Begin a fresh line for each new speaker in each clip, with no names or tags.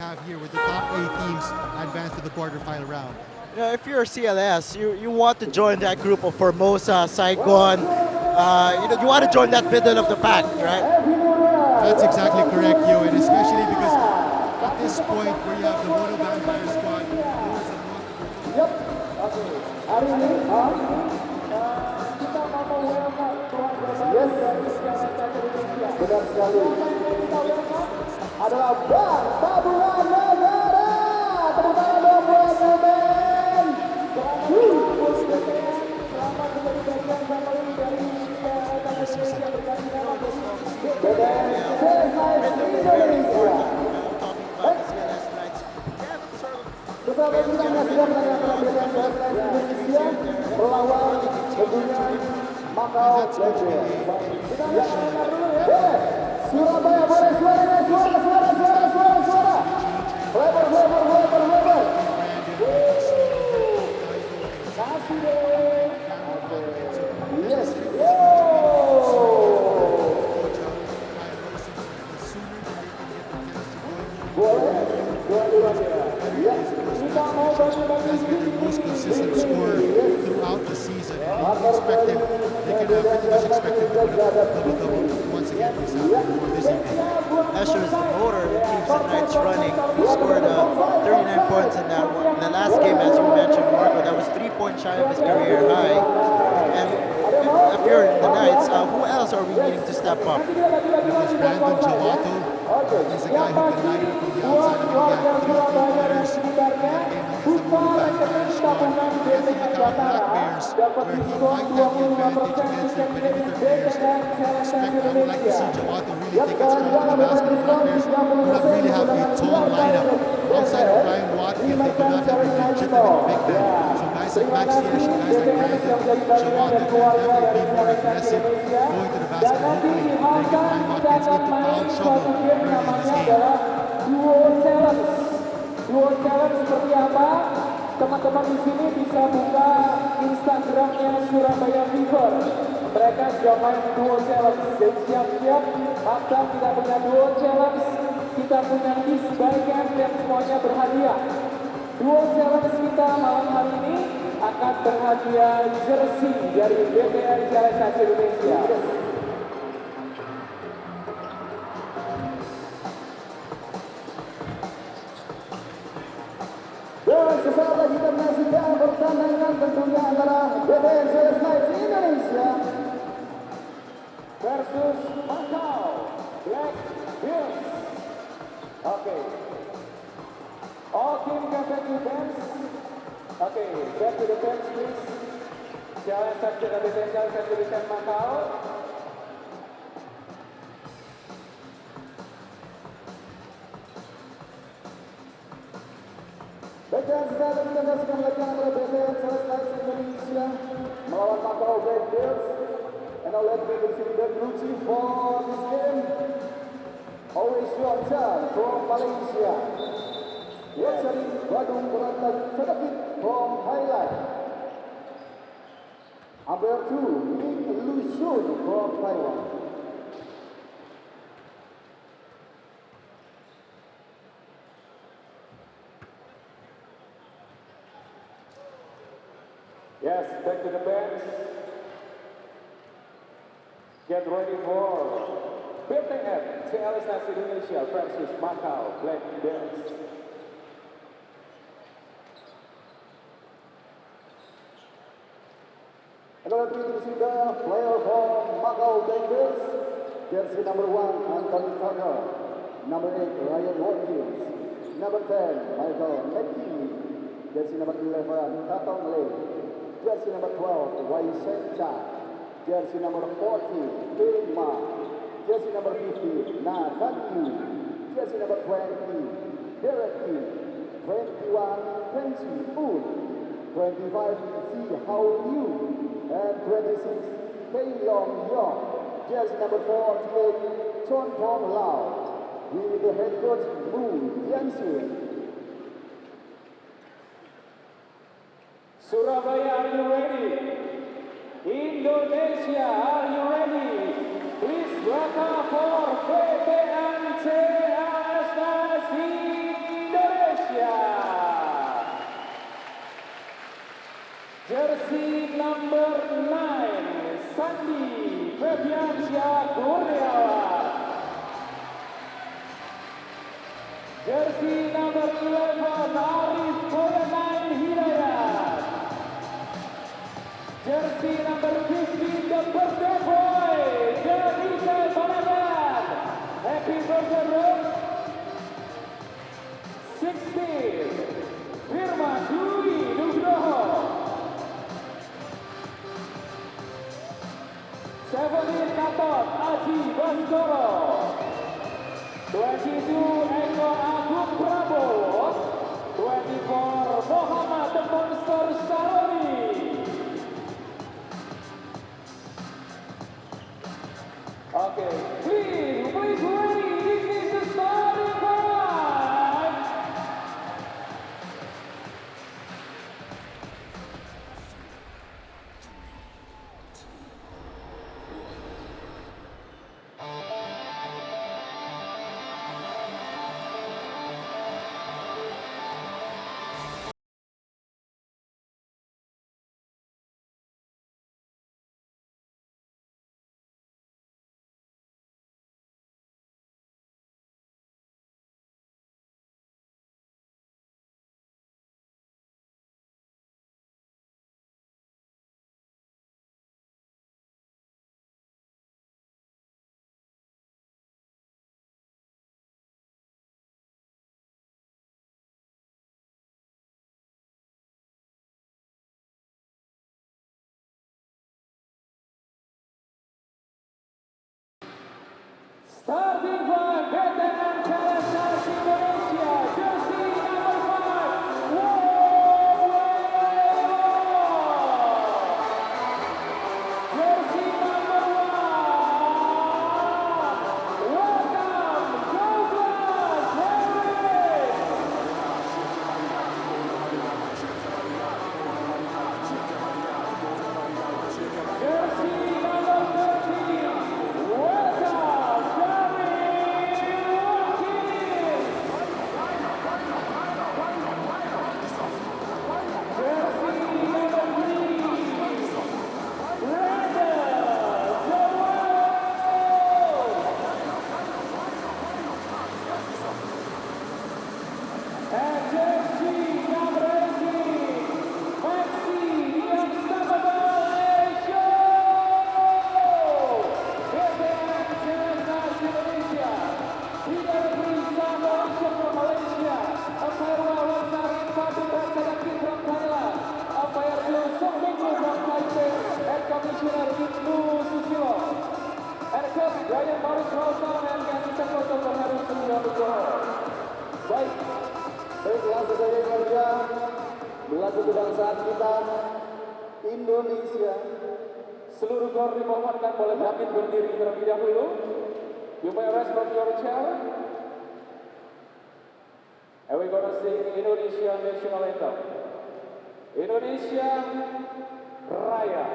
have here with the top 8 teams advance to the quarterfinal round.
You know, if you're CLS, you want to join that group of Formosa, Saigon. You want to join that middle of the pack, right?
That's exactly correct, Yo, and especially because at this point where you have the Mono Vampire squad,
benar sekali. Adalah Bang Tabungan Negara. Tepuk tangan dong buat Bang. Selamat menjadi bagian family dari Indonesia berkali-kali Indonesia. Bersama kita menyaksikan pertandingan Indonesia melawan tentunya Macau Black Bears. Kita lihat dulu ya. Surabaya boleh suara. Lebar. Kasih deh. Yes. Boleh. Ya. Kita mau bagi-bagi
the most consistent scorer throughout the season. They can pretty much expect him to put a double-double once again this evening.
That shows the motor that keeps the Knights running. He scored 39 points in that one. In the last game, as you mentioned, Marco, that was 3 points shy of his career high. And if you're the Knights, who else are we needing to step up?
There's Brandon Jawato. He's a guy who can light it from the outside. I mean, he had 3 three-pointers in that game against the Macau Black Bears, where he might have the advantage against the perimeter players. I would like to see Jawato really take it strong to the basket. The Black Bears do not really have a tall lineup. Outside of Ryan Watkins, they do not have a legitimate big man. So guys like Max Hirsch, guys like Brandon Jawato can definitely be more aggressive going to the basket. Hopefully, they get Ryan Watkins into foul trouble early in this game.
Duo challenge seperti apa? Teman-teman di sini bisa buka Instagramnya Surabaya Fever. Mereka sudah main duo challenge. Jadi siap-siap. Maka kita punya duo challenge. Kita punya disbagian dan semuanya berhadiah. Duo challenge kita malam hari ini akan berhadiah jersey dari BTN CLS Indonesia. Dan sesaat lagi kita menyaksikan pertandingan tentunya antara BTN CLS Indonesia versus Macau Black Bears. Oke. All team can back to bench. Oke, back to the bench please. CLS Indonesia Macau. Baiklah, sesaat lagi kita saksikan lagi antara BTN CLS Indonesia melawan Macau Black Bears. And now let's begin to the blue team for this game. Always your turn from Malaysia. Yasari Badung Berantas sedikit from Thailand. Number 2, Miguel from Taiwan. Yes, back to the bench. Get ready for BTN CLS Indonesia versus Macau Black Bears. And let's see the player from Macau Black Bears. Jersey number 1, Anthony Tucker. Number 8, Ryan Watkins. Number 10, Michael McKinney. Jersey number 11, Tatong Lee. Jersey number 12, Wai Sencha. Jersey number 40, Kim Ma. Jersey number 50, Nathan Yu. Jersey number 20, Derek Yu. 21, Kenji Poon. 25, Si Hao Yu. And 26, Kei Long Yong. Jersey number 48, Chon Tong Lau. With the head coach, Moon Tianxun. Surabaya, are you ready? Indonesia, are you ready? Please welcome for BTN CLS
Indonesia. Jersey number 9, Sandi Febiansyah Kurniawan. Jersey number 11, Arif Koyanan Hidayat. Jersey number 15, the birthday boy, Janita Banagan. Happy birthday, bro. 16, Firman Dwi Nugroho. 17, Gatot Aji Baskoro. 22, Eko Agung Prabowo. 24, Muhammad the Monster Saroni. Okay, please ready. This is the starting five. Starting five, veteran CLS Indonesia, jersey number 5, Wolf Warriors. Jersey number 1, welcome, Douglas Harris. Jersey number 13, welcome,
Baik, langsung saja keluarga, lagu kebangsaan kita Indonesia.
Seluruh gor dimohonkan boleh bangkit berdiri terlebih dahulu. You may rise from your chair. And we're gonna sing Indonesia National Anthem. Indonesia Raya.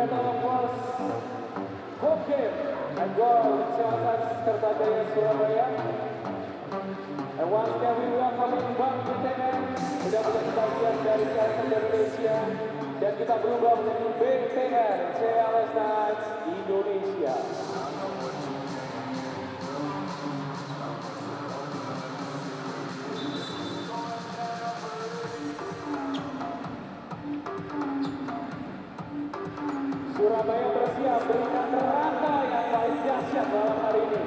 battle was home game and goal CLS Kertajaya Surabaya. And once again we welcome Bang Veteran sudah menjadi bagian dari CLS Indonesia dan kita berubah menjadi BTR CLS Knights Indonesia. Surabaya bersiap berikan neraka yang paling dahsyat malam hari ini.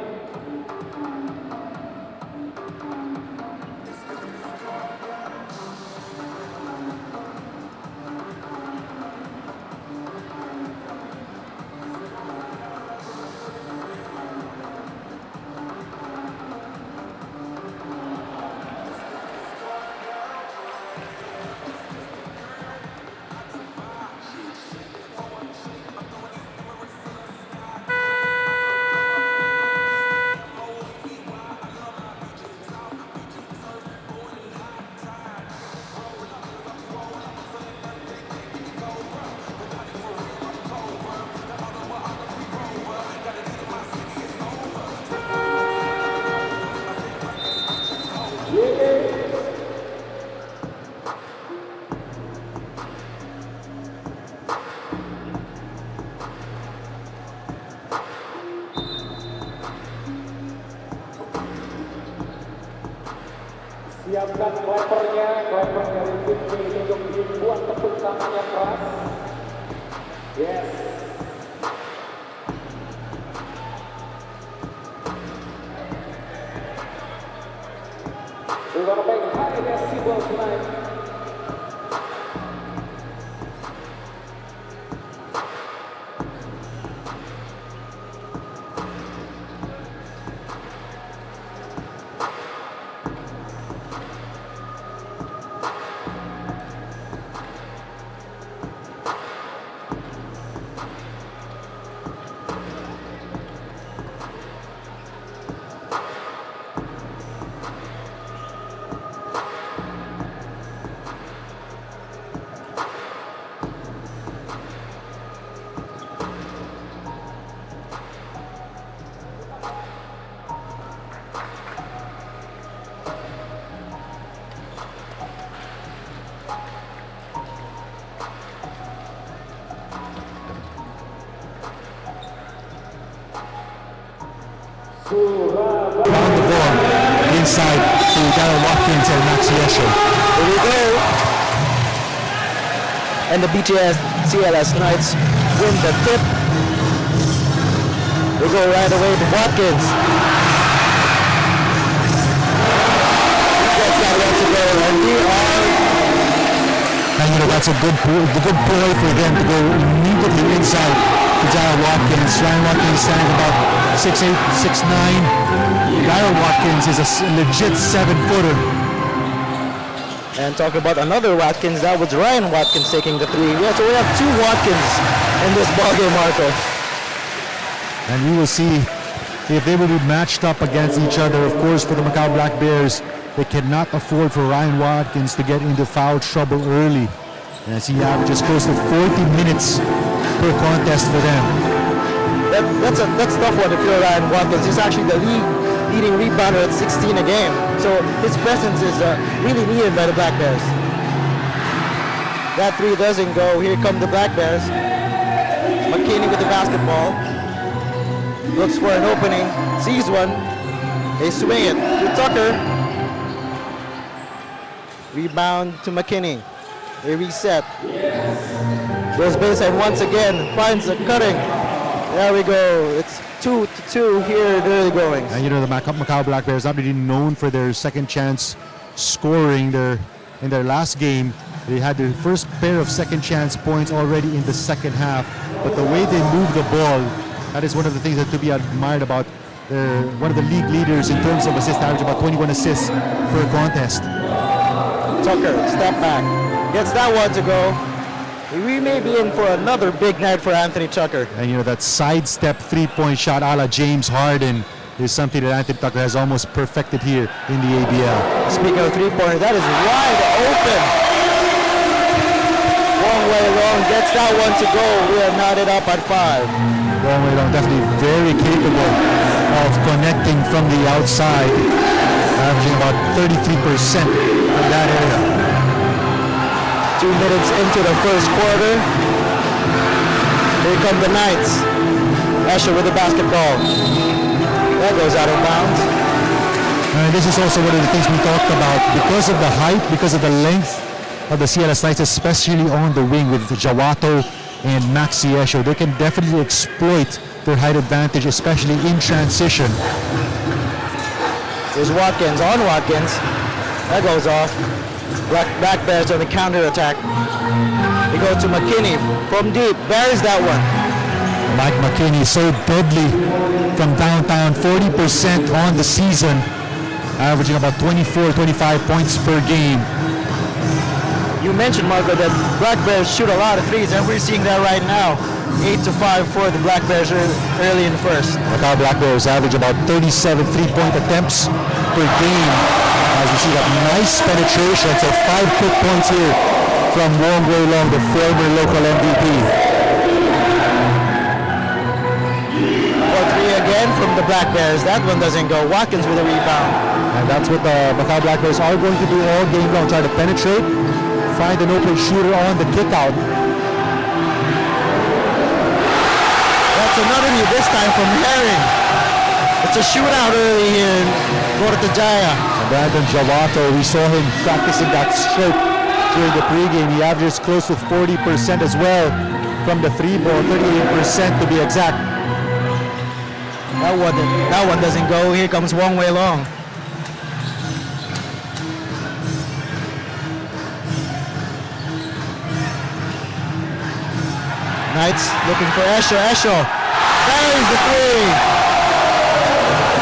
Siapkan clappernya dari tim ini untuk dibuat tepuk tangannya keras. Yes. We're gonna make high decibels tonight.
Around the ball, inside to Darren Watkins and Max Yesho.
Here we go. And the BTS CLS Knights win the tip. We go right away to Watkins. He gets that one to go, and we are.
And that's a good play for them to go immediately inside to Darren Watkins. Ryan Watkins standing about 6'8", 6'9". Darren Watkins is a legit 7-footer.
And talk about another Watkins, that was Ryan Watkins taking the three. Yeah, so we have two Watkins in this ballgame, Marco.
And we will see if they will be matched up against each other. Of course, for the Macau Black Bears, they cannot afford for Ryan Watkins to get into foul trouble early, as he averages close to 40 minutes per contest for them.
That's a tough one if you're Ryan Watkins. He's actually the leading rebounder at 16 a game. So his presence is really needed by the Black Bears. That three doesn't go. Here come the Black Bears. McKinney with the basketball. Looks for an opening. Sees one. They swing it to Tucker. Rebound to McKinney. They reset. Goes baseline once again. Finds the cutting. There we go. It's 2-2 here. They're going.
And the Macau Black Bears not really known for their second chance scoring. In their last game, they had their first pair of second chance points already in the second half. But the way they move the ball, that is one of the things that to be admired about. They're one of the league leaders in terms of assists, average about 21 assists per contest.
Tucker, step back. Gets that one to go. We may be in for another big night for Anthony Tucker.
And that sidestep three-point shot a la James Harden is something that Anthony Tucker has almost perfected here in the ABL.
Speaking of three-pointers, that is wide open. Wong Wei Long gets that one to go. We are knotted up at 5.
Wong Wei Long definitely very capable of connecting from the outside, averaging about 33% from that area.
2 minutes into the first quarter. Here come the Knights. Escher with the basketball. That goes out of bounds.
This is also one of the things we talked about. Because of the height, because of the length of the CLS Knights, especially on the wing with Jawato and Maxi Escher, they can definitely exploit their height advantage, especially in transition.
Here's Watkins on Watkins. That goes off. Black Bears on the counter attack. They go to McKinney from deep. Buries that one.
Mike McKinney so deadly from downtown, 40% on the season, averaging about 24, 25 points per game.
You mentioned, Marco, that Black Bears shoot a lot of threes, and we're seeing that right now. 8-5 for the Black Bears early in the first.
Macau Black Bears average about 37 three-point attempts per game. As we see that nice penetration, so 5 quick points here from Wong Wei Long, the former local MVP.
4-3 again from the Black Bears. That one doesn't go. Watkins with a rebound.
And that's what the Macau Black Bears are going to do all game long, try to penetrate, find an open shooter on the kick-out.
That's another hit, this time from Herring. It's a shootout early here in Puerto-Jaya.
Brandon Jawato, we saw him practicing that stroke during the pregame. He averages close to 40% as well from the three ball, 38% to be exact.
That one doesn't go. Here comes Wong Wei Long. Knights looking for Escher. Escher buries the three.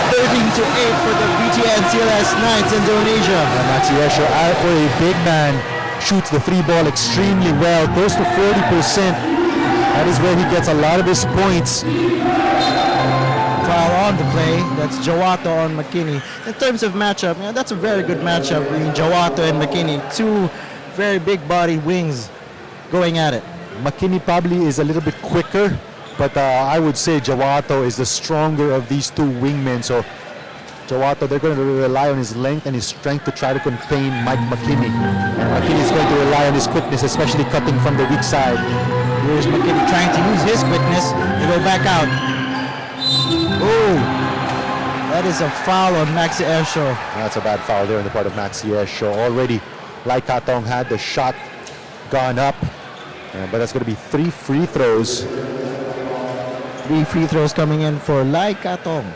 13-8 for the BTN CLS Knights Indonesia.
And Maxi Escher, for a big man, shoots the three ball extremely well, close to 40%. That is where he gets a lot of his points.
Foul on the play. That's Jawato on McKinney. In terms of matchup, that's a very good matchup between Jawato and McKinney. Two very big-bodied wings going at it.
McKinney probably is a little bit quicker, but I would say Jawato is the stronger of these two wingmen. So Jawato, they're going to rely on his length and his strength to try to contain Mike McKinney. And McKinney is going to rely on his quickness, especially cutting from the weak side.
Here's McKinney trying to use his quickness to go back out. Oh, that is a foul on Maxi Escher.
That's a bad foul there on the part of Maxi Escher. Already, Lai Katong had the shot gone up, but that's going to be 3 free throws.
3 free throws coming in for Lai Katong.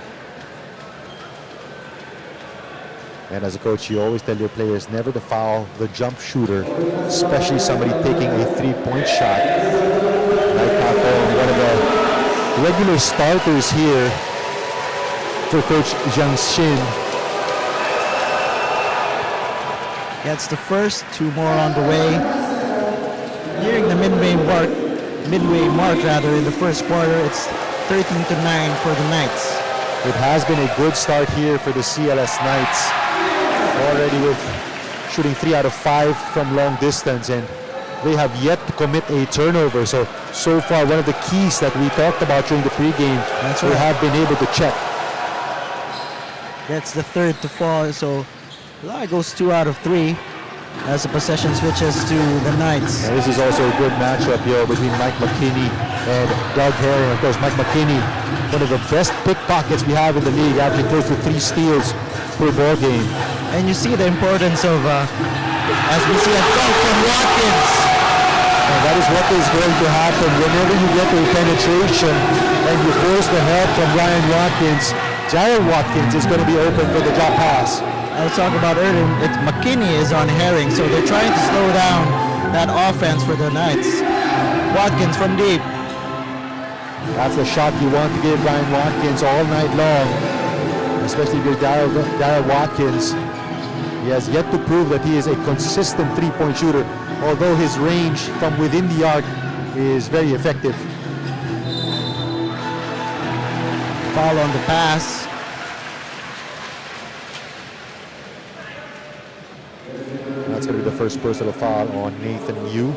And as a coach, you always tell your players never to foul the jump shooter, especially somebody taking a 3-point shot. Lai Katong, one of the regular starters here for Coach Jiang Xin.
That's the first, 2 more on the way. Nearing the midway mark in the first quarter. It's 13-9 for the Knights.
It has been a good start here for the CLS Knights. Already with shooting 3 out of 5 from long distance, and they have yet to commit a turnover. So far, one of the keys that we talked about during the pregame,
that's
they
right,
have been able to check.
That's the third to fall. So Lai goes 2 out of 3 as the possession switches to the Knights.
And this is also a good matchup here between Mike McKinney and Doug Herring. Of course, Mike McKinney, one of the best pickpockets we have in the league, averaging close to 3 steals per ball game.
And you see the importance of, as we see a dunk from Watkins.
And that is what is going to happen whenever you get a penetration and you force the help from Ryan Watkins. Jared Watkins is going to be open for the drop pass.
I was talking about earlier, McKinney is on Herring, so they're trying to slow down that offense for the Knights. Watkins from deep.
That's the shot you want to give Ryan Watkins all night long, especially if you're Darryl Watkins. He has yet to prove that he is a consistent 3-point shooter, although his range from within the arc is very effective.
Foul on the pass.
That's going to be the first personal foul on Nathan Yu.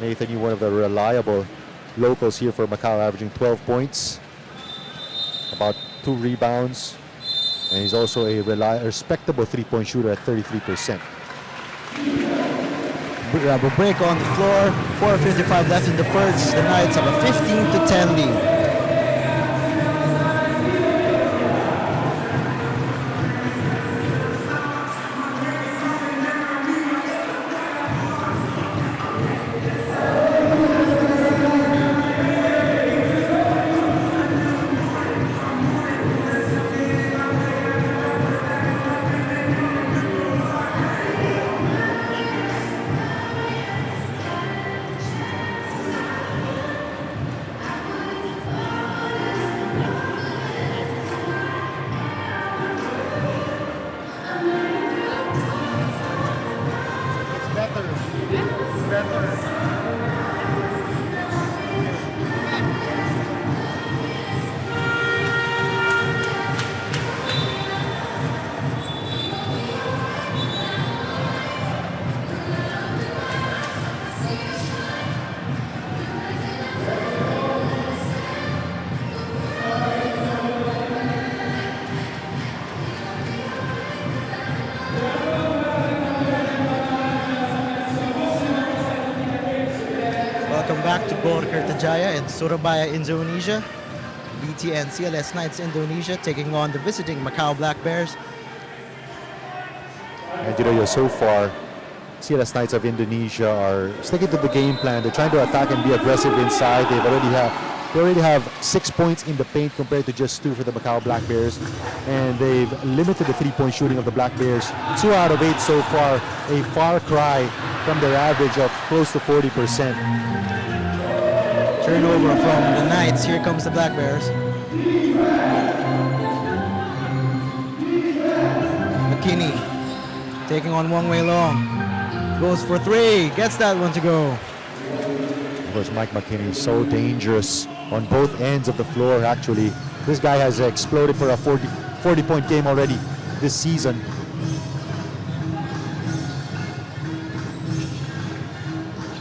Nathan, you one of the reliable locals here for Macau, averaging 12 points, about 2 rebounds, and he's also a respectable three-point shooter at 33%.
Break on the floor, 4:55 left in the first. The Knights have a 15-10 lead. Back to Gor Kertajaya in Surabaya, Indonesia. BT and CLS Knights Indonesia taking on the visiting Macau Black Bears.
And so far, CLS Knights of Indonesia are sticking to the game plan. They're trying to attack and be aggressive inside. They already have 6 points in the paint compared to just 2 for the Macau Black Bears. And they've limited the three-point shooting of the Black Bears. 2 out of 8 so far, a far cry from their average of close to 40%.
Turnover from the Knights. Here comes the Black Bears. McKinney taking on Wong Wei Long. Goes for 3. Gets that one to go.
Of course, Mike McKinney is so dangerous on both ends of the floor, actually. This guy has exploded for a 40-point game already this season.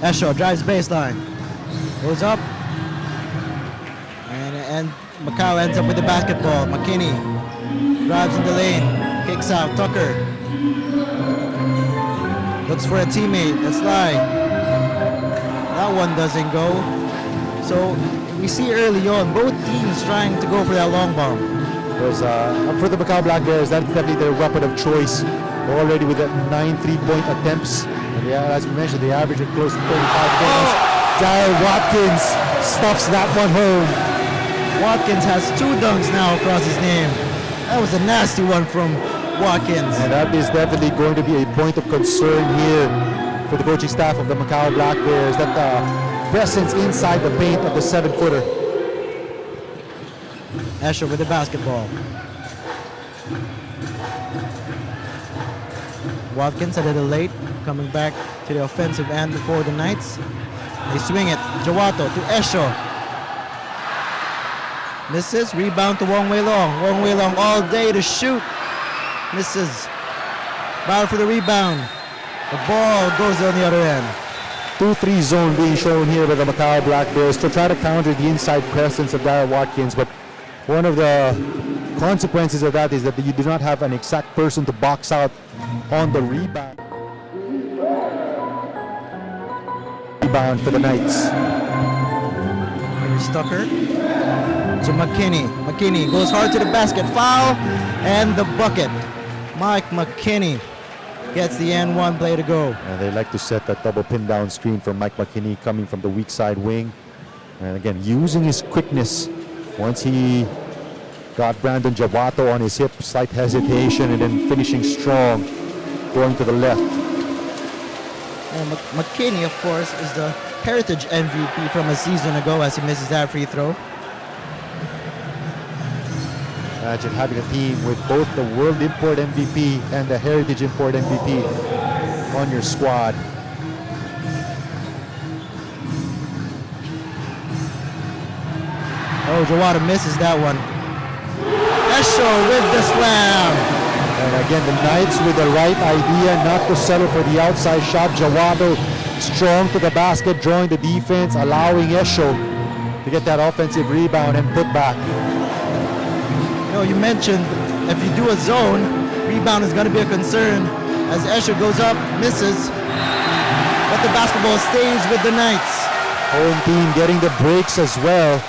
Esho drives baseline. Goes up. And Macau ends up with the basketball. McKinney drives in the lane. Kicks out. Tucker looks for a teammate. That's Lai. That one doesn't go. So we see early on both teams trying to go for that long ball.
Because for the Macau Black Bears, that's definitely their weapon of choice. They're already with 9 3-point attempts. And yeah, as we mentioned, they average close to 35 points. Darryl Watkins stuffs that one home.
Watkins has 2 dunks now across his name. That was a nasty one from Watkins.
And that is definitely going to be a point of concern here for the coaching staff of the Macau Black Bears, that presence inside the paint of the 7-footer.
Escher with the basketball. Watkins a little late, coming back to the offensive end before the Knights. They swing it. Jawato to Escher. Misses. Rebound to Wong Wei Long. Wong Wei Long all day to shoot. Misses. Battle for the rebound. The ball goes on the other end.
2-3 zone being shown here by the Macau Black Bears to try to counter the inside presence of Darryl Watkins, but one of the consequences of that is that you do not have an exact person to box out on the rebound. Rebound for the Knights.
Here's Tucker to McKinney. McKinney goes hard to the basket. Foul and the bucket. Mike McKinney gets the N1 play to go.
And they like to set that double pin down screen from Mike McKinney coming from the weak side wing. And again, using his quickness. Once he got Brandon Jawato on his hip, slight hesitation, and then finishing strong, going to the left.
And McKinney, of course, is the Heritage MVP from a season ago as he misses that free throw.
Imagine having a team with both the World Import MVP and the Heritage Import MVP on your squad.
Oh, Jawato misses that one. Esho with the slam.
And again, the Knights with the right idea not to settle for the outside shot. Jawato strong to the basket, drawing the defense, allowing Esho to get that offensive rebound and put back.
You know, you mentioned if you do a zone, rebound is going to be a concern as Esho goes up, misses, but the basketball stays with the Knights.
Home team getting the breaks as well,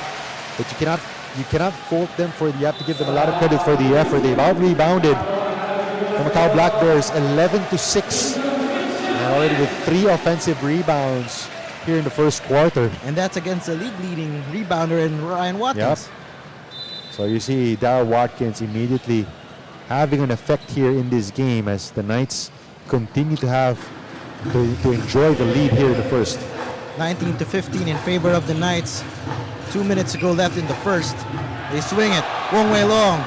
but you cannot fault them for it. You have to give them a lot of credit for the effort. They've out-rebounded the Macau Black Bears 11-6, and already with 3 offensive rebounds here in the first quarter.
And that's against the league-leading rebounder in Ryan Watkins.
Yep. So you see Darryl Watkins immediately having an effect here in this game as the Knights continue to enjoy the lead here in the first.
19-15 in favor of the Knights. 2 minutes to go left in the first. They swing it. Wong Wei Long.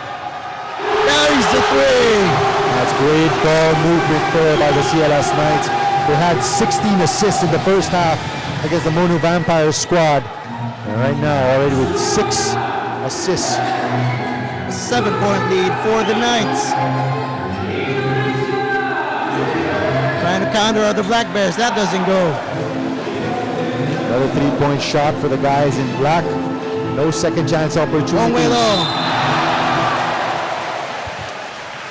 Buries the 3.
That's great ball movement there by the CLS Knights. They had 16 assists in the first half against the Mono Vampire squad. And right now already with 6 assists.
A 7-point lead for the Knights. Trying to counter the Black Bears. That doesn't go.
Another 3-point shot for the guys in black. No second chance opportunities.
Wong Wei Long.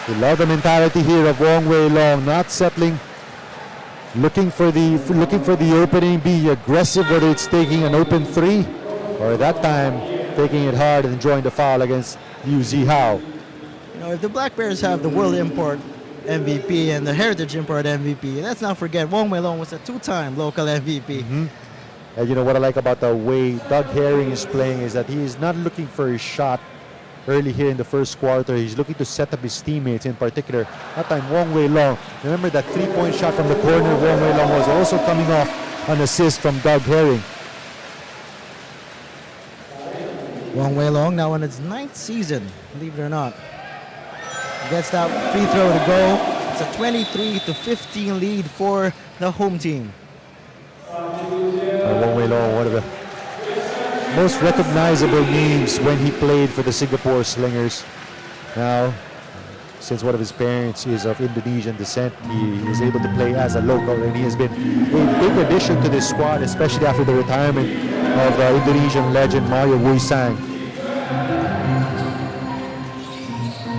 We love the mentality here of Wong Wei Long, not settling, looking for the opening, be aggressive, whether it's taking an open 3 or at that time taking it hard and drawing the foul against Liu Zihao.
You know, if the Black Bears have the World Import MVP and the Heritage Import MVP, let's not forget Wong Wei Long was a 2-time local MVP.
Mm-hmm. And you know what I like about the way Doug Herring is playing is that he is not looking for a shot early here in the first quarter. He's looking to set up his teammates, in particular that time Wong Wei Long. Remember that 3-point shot from the corner of Wong Wei Long was also coming off an assist from Doug Herring.
Wong Wei Long now in its 9th season, believe it or not. Gets that free throw to go. It's a 23-15 lead for the home team.
Wong Wei Long, one of the most recognizable names when he played for the Singapore Slingers. Now, since one of his parents is of Indonesian descent, he is able to play as a local, and he has been a big addition to this squad, especially after the retirement of Indonesian legend Mario Wuisang.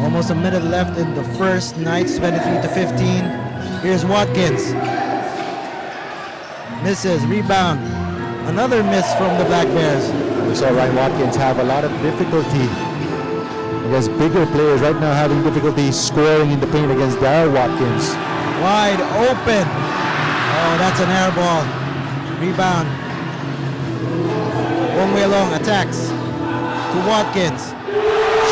Almost a minute left in the first. Knights 23-15. Here's Watkins. Misses, rebound. Another miss from the Black Bears.
We saw Ryan Watkins have a lot of difficulty against bigger players. Right now having difficulty scoring in the paint against Darryl Watkins.
Wide open. Oh, that's an air ball. Rebound. Wong Wei Long attacks to Watkins.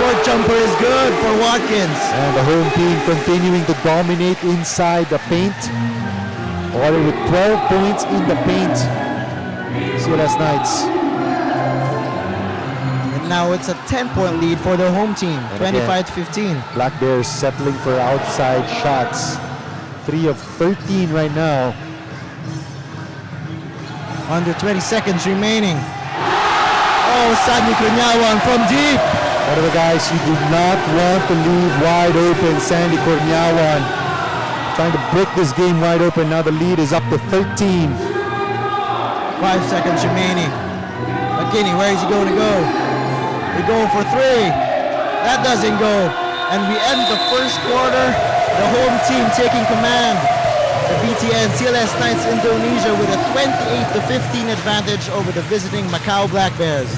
Short jumper is good for Watkins.
And the home team continuing to dominate inside the paint. Already with 12 points in the paint. CLS Knights.
And now it's a 10-point lead for the home team, 25-15.
Black Bears settling for outside shots. 3 of 13 right now.
Under 20 seconds remaining. Oh, Sandy Cornyawan from deep.
One of the guys you do not want to leave wide open, Sandy Cornyawan. Trying to break this game wide open. Now the lead is up to 13.
5 seconds remaining. McKinney, where is he going to go? He's going for 3. That doesn't go. And we end the first quarter. The home team taking command. The BTN CLS Knights Indonesia with a 28-15 advantage over the visiting Macau Black Bears.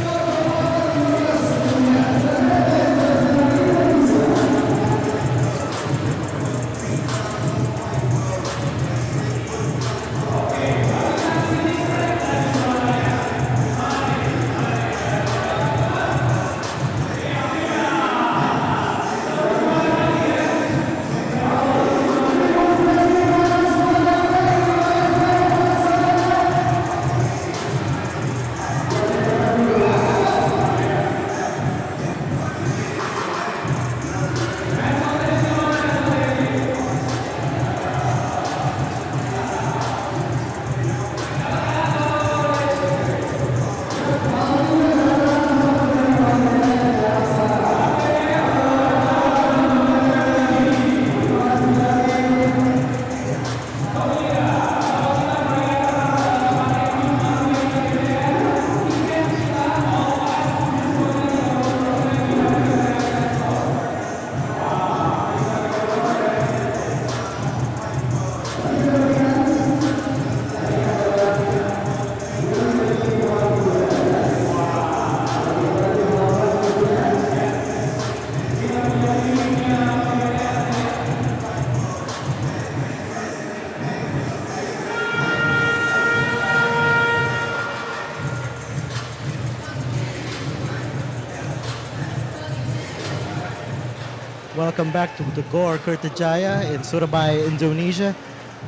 Welcome back to the Gor Kertajaya in Surabaya, Indonesia.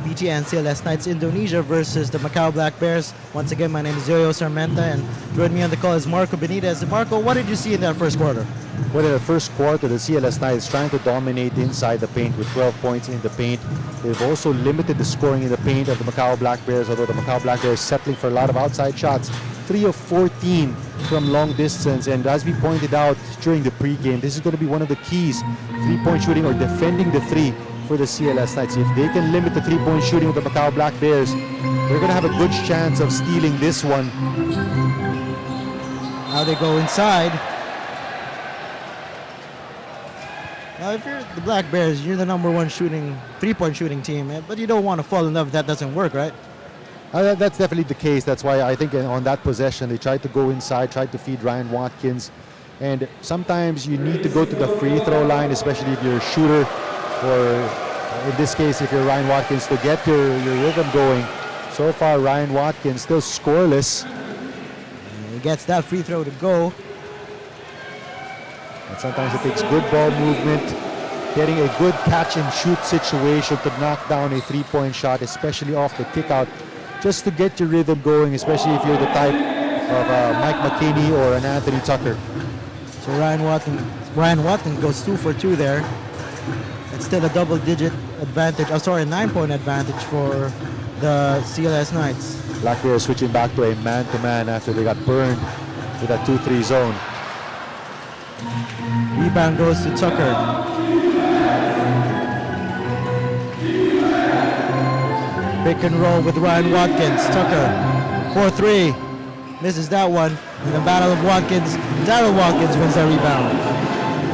BT and CLS Knights Indonesia versus the Macau Black Bears. Once again, my name is Yoyo Sarmenta, and joining me on the call is Marco Benitez. Marco, what did you see in that first quarter?
Well, in the first quarter, the CLS Knights trying to dominate inside the paint with 12 points in the paint. They've also limited the scoring in the paint of the Macau Black Bears, although the Macau Black Bears settling for a lot of outside shots. 3 of 14 from long distance, and as we pointed out during the pregame, this is going to be one of the keys, three-point shooting or defending the three for the CLS Knights. If they can limit the three-point shooting of the Macau Black Bears, they're going to have a good chance of stealing this one.
Now they go inside. Now, if you're the Black Bears, you're the #1 three-point shooting team, but you don't want to fall in love if that doesn't work, right?
That's definitely the case. That's why I think on that possession, they tried to go inside, tried to feed Ryan Watkins. And sometimes you need to go to the free throw line, especially if you're a shooter, or in this case, if you're Ryan Watkins, to get your rhythm going. So far, Ryan Watkins still scoreless.
He gets that free throw to go.
And sometimes it takes good ball movement, getting a good catch and shoot situation to knock down a three-point shot, especially off the kick out, just to get your rhythm going, especially if you're the type of Mike McKinney or an Anthony Tucker.
So Ryan Watkins goes 2 for 2 there. It's still a double-digit advantage. A 9-point advantage for the CLS Knights.
Black Bears switching back to a man-to-man after they got burned with that 2-3 zone.
Rebound goes to Tucker. Pick and roll with Ryan Watkins. Tucker, 4-3. Misses that one. In the battle of Watkins, Darryl Watkins wins that rebound.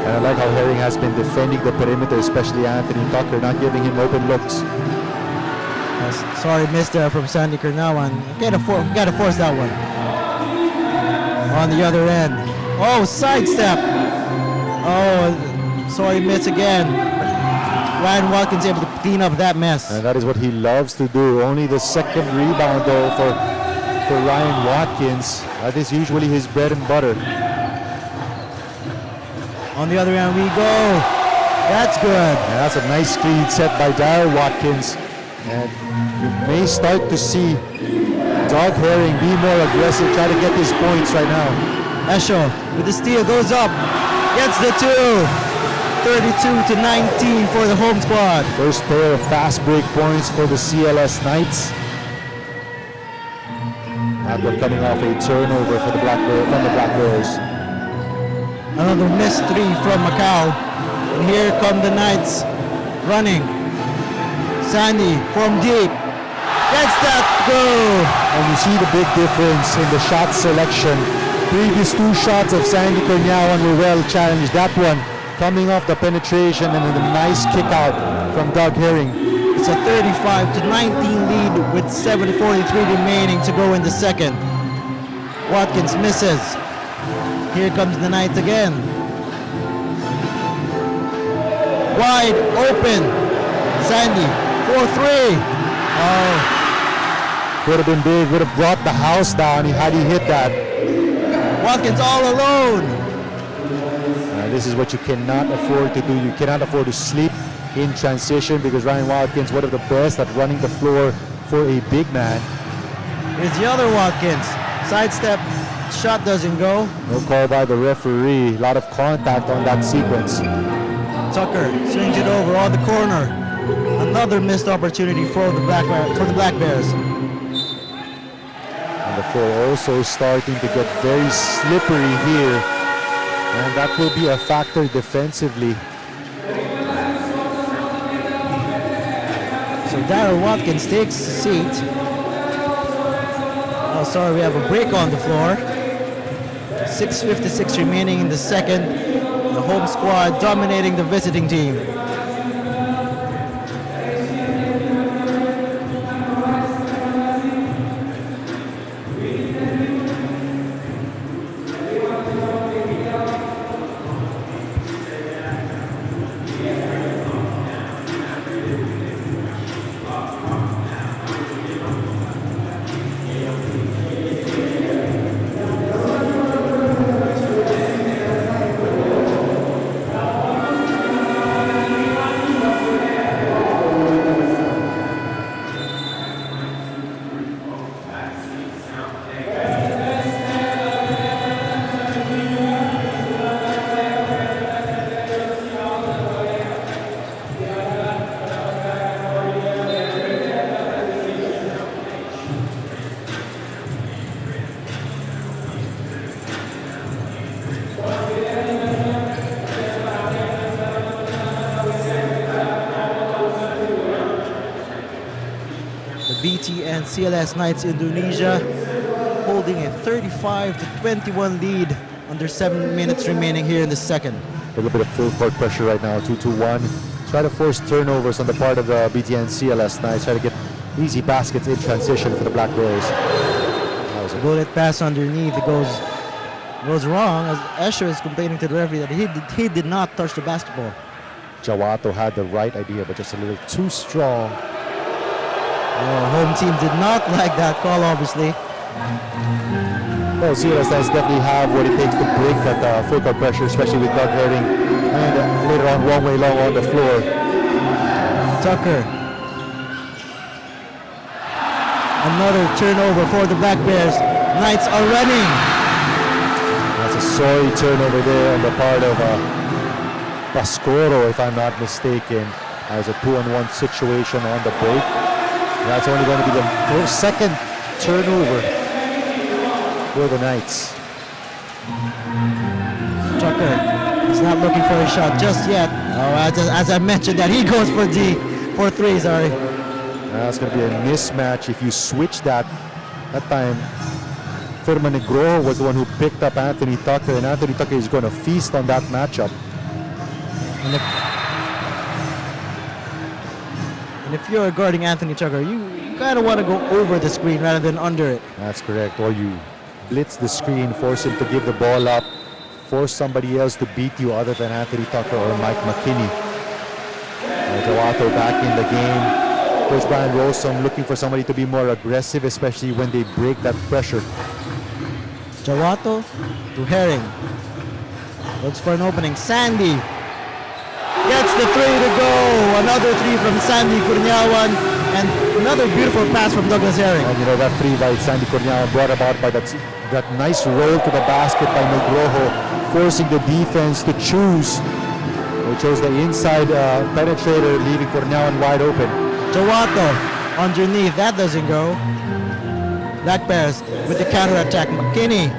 And I like how Herring has been defending the perimeter, especially Anthony Tucker, not giving him open looks.
Sorry, missed there from Sandy Kernawan. Gotta force that one. On the other end. Oh, sidestep. Oh, sorry, miss again. Ryan Watkins able to clean up that mess.
And that is what he loves to do. Only the second rebound, though, for Ryan Watkins. That is usually his bread and butter.
On the other end we go. That's good.
And that's a nice screen set by Darryl Watkins. And you may start to see Doug Herring be more aggressive, try to get his points right now.
Esho with the steal, goes up, gets the 2. 32-19 for the home squad.
First pair of fast break points for the CLS Knights. That one coming off a turnover for the Black Bears.
Another missed 3 from Macau. And here come the Knights running. Sandy from deep. Gets that go.
And you see the big difference in the shot selection. Previous 2 shots of Sandy Cornyawan were well challenged. That one coming off the penetration and then a nice kick out from Doug Herring.
It's a 35-19 lead with 7:43 remaining to go in the second. Watkins misses. Here comes the Knights again. Wide open. Sandy, 4-3. Oh.
Would have been big, would have brought the house down had he hit that.
Watkins all alone.
This is what you cannot afford to do. You cannot afford to sleep in transition because Ryan Watkins, one of the best at running the floor for a big man.
Here's the other Watkins. Sidestep, shot doesn't go.
No call by the referee. A lot of contact on that sequence.
Tucker swings it over on the corner. Another missed opportunity for the Black Bears.
And the floor also starting to get very slippery here. And that will be a factor defensively.
So Darryl Watkins takes a seat. Oh, sorry, we have a break on the floor. 6:56 remaining in the second. The home squad dominating the visiting team. The BT and CLS Knights Indonesia holding a 35-21 lead under 7 minutes remaining here in the second.
A little bit of full court pressure right now, 2-1. Try to force turnovers on the part of the BT and CLS Knights. Try to get easy baskets in transition for the Black Bears.
Bullet pass underneath. It goes wrong as Escher is complaining to the referee that he did not touch the basketball.
Jawato had the right idea, but just a little too strong.
Home team did not like that call, obviously.
Well, CLS Knights definitely have what it takes to break that full court pressure, especially with Doug Herring and later on Wong Wei Long on the floor.
Tucker. Another turnover for the Black Bears. Knights are running.
That's a sorry turnover there on the part of Pascoro, if I'm not mistaken. As a 2-on-1 situation on the break. That's only going to be the second turnover for the Knights.
Tucker is not looking for a shot just yet. As I mentioned that he goes for three, sorry.
That's going to be a mismatch if you switch that. That time, Firman Negro was the one who picked up Anthony Tucker, and Anthony Tucker is going to feast on that matchup.
And if you're guarding Anthony Tucker, you kind of want to go over the screen rather than under it.
That's correct. Or you blitz the screen, force him to give the ball up, force somebody else to beat you other than Anthony Tucker or Mike McKinney. Jawato back in the game. Coach Brian Rosom looking for somebody to be more aggressive, especially when they break that pressure.
Jawato to Herring. Looks for an opening. Sandy gets the three to go. Another three from Sandy Cornyawan. And another beautiful pass from Douglas Herring.
And you know, that three by Sandy Cornyawan brought about by that nice roll to the basket by Nugroho, forcing the defense to choose. They chose the inside penetrator, leaving Cornyawan wide open.
Jawato underneath, that doesn't go. Black Bears with the counter-attack. McKinney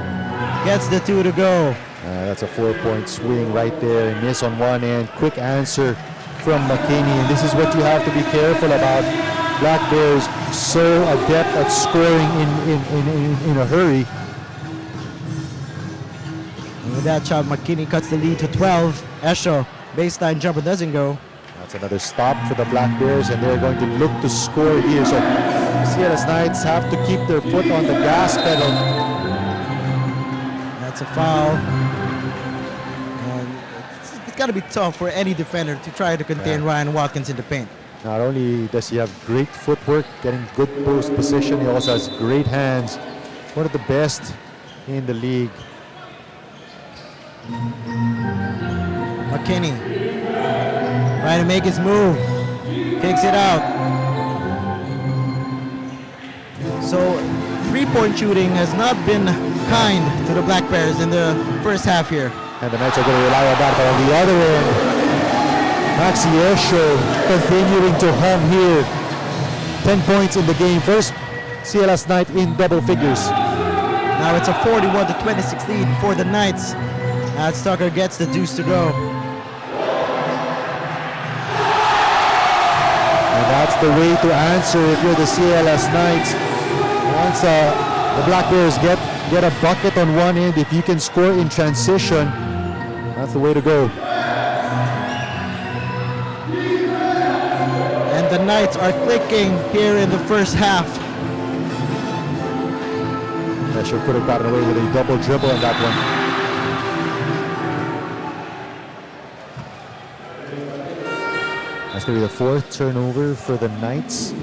gets the two to go.
That's a 4-point swing right there. A miss on one end. Quick answer from McKinney. And this is what you have to be careful about. Black Bears so adept at scoring in a hurry.
And with that shot, McKinney cuts the lead to 12. Esho, baseline jumper doesn't go.
That's another stop for the Black Bears, and they're going to look to score here. So CLS Knights have to keep their foot on the gas pedal.
That's a foul. And it's got to be tough for any defender to try to contain Ryan Watkins in the paint.
Not only does he have great footwork, getting good post position, he also has great hands. One of the best in the league.
McKinney trying to make his move, kicks it out. So three-point shooting has not been kind to the Black Bears in the first half here.
And the Knights are going to rely on that, but on the other end, Maxi Esho continuing to hum here. 10 points in the game. First CLS Knight in double figures.
Now it's a 41-26 lead for the Knights as Tucker gets the deuce to go.
And that's the way to answer if you're the CLS Knights. Once the Black Bears get a bucket on one end, if you can score in transition, that's the way to go.
And the Knights are clicking here in the first half.
Esho could have gotten away with a double dribble on that one. That's going to be the fourth turnover for the Knights.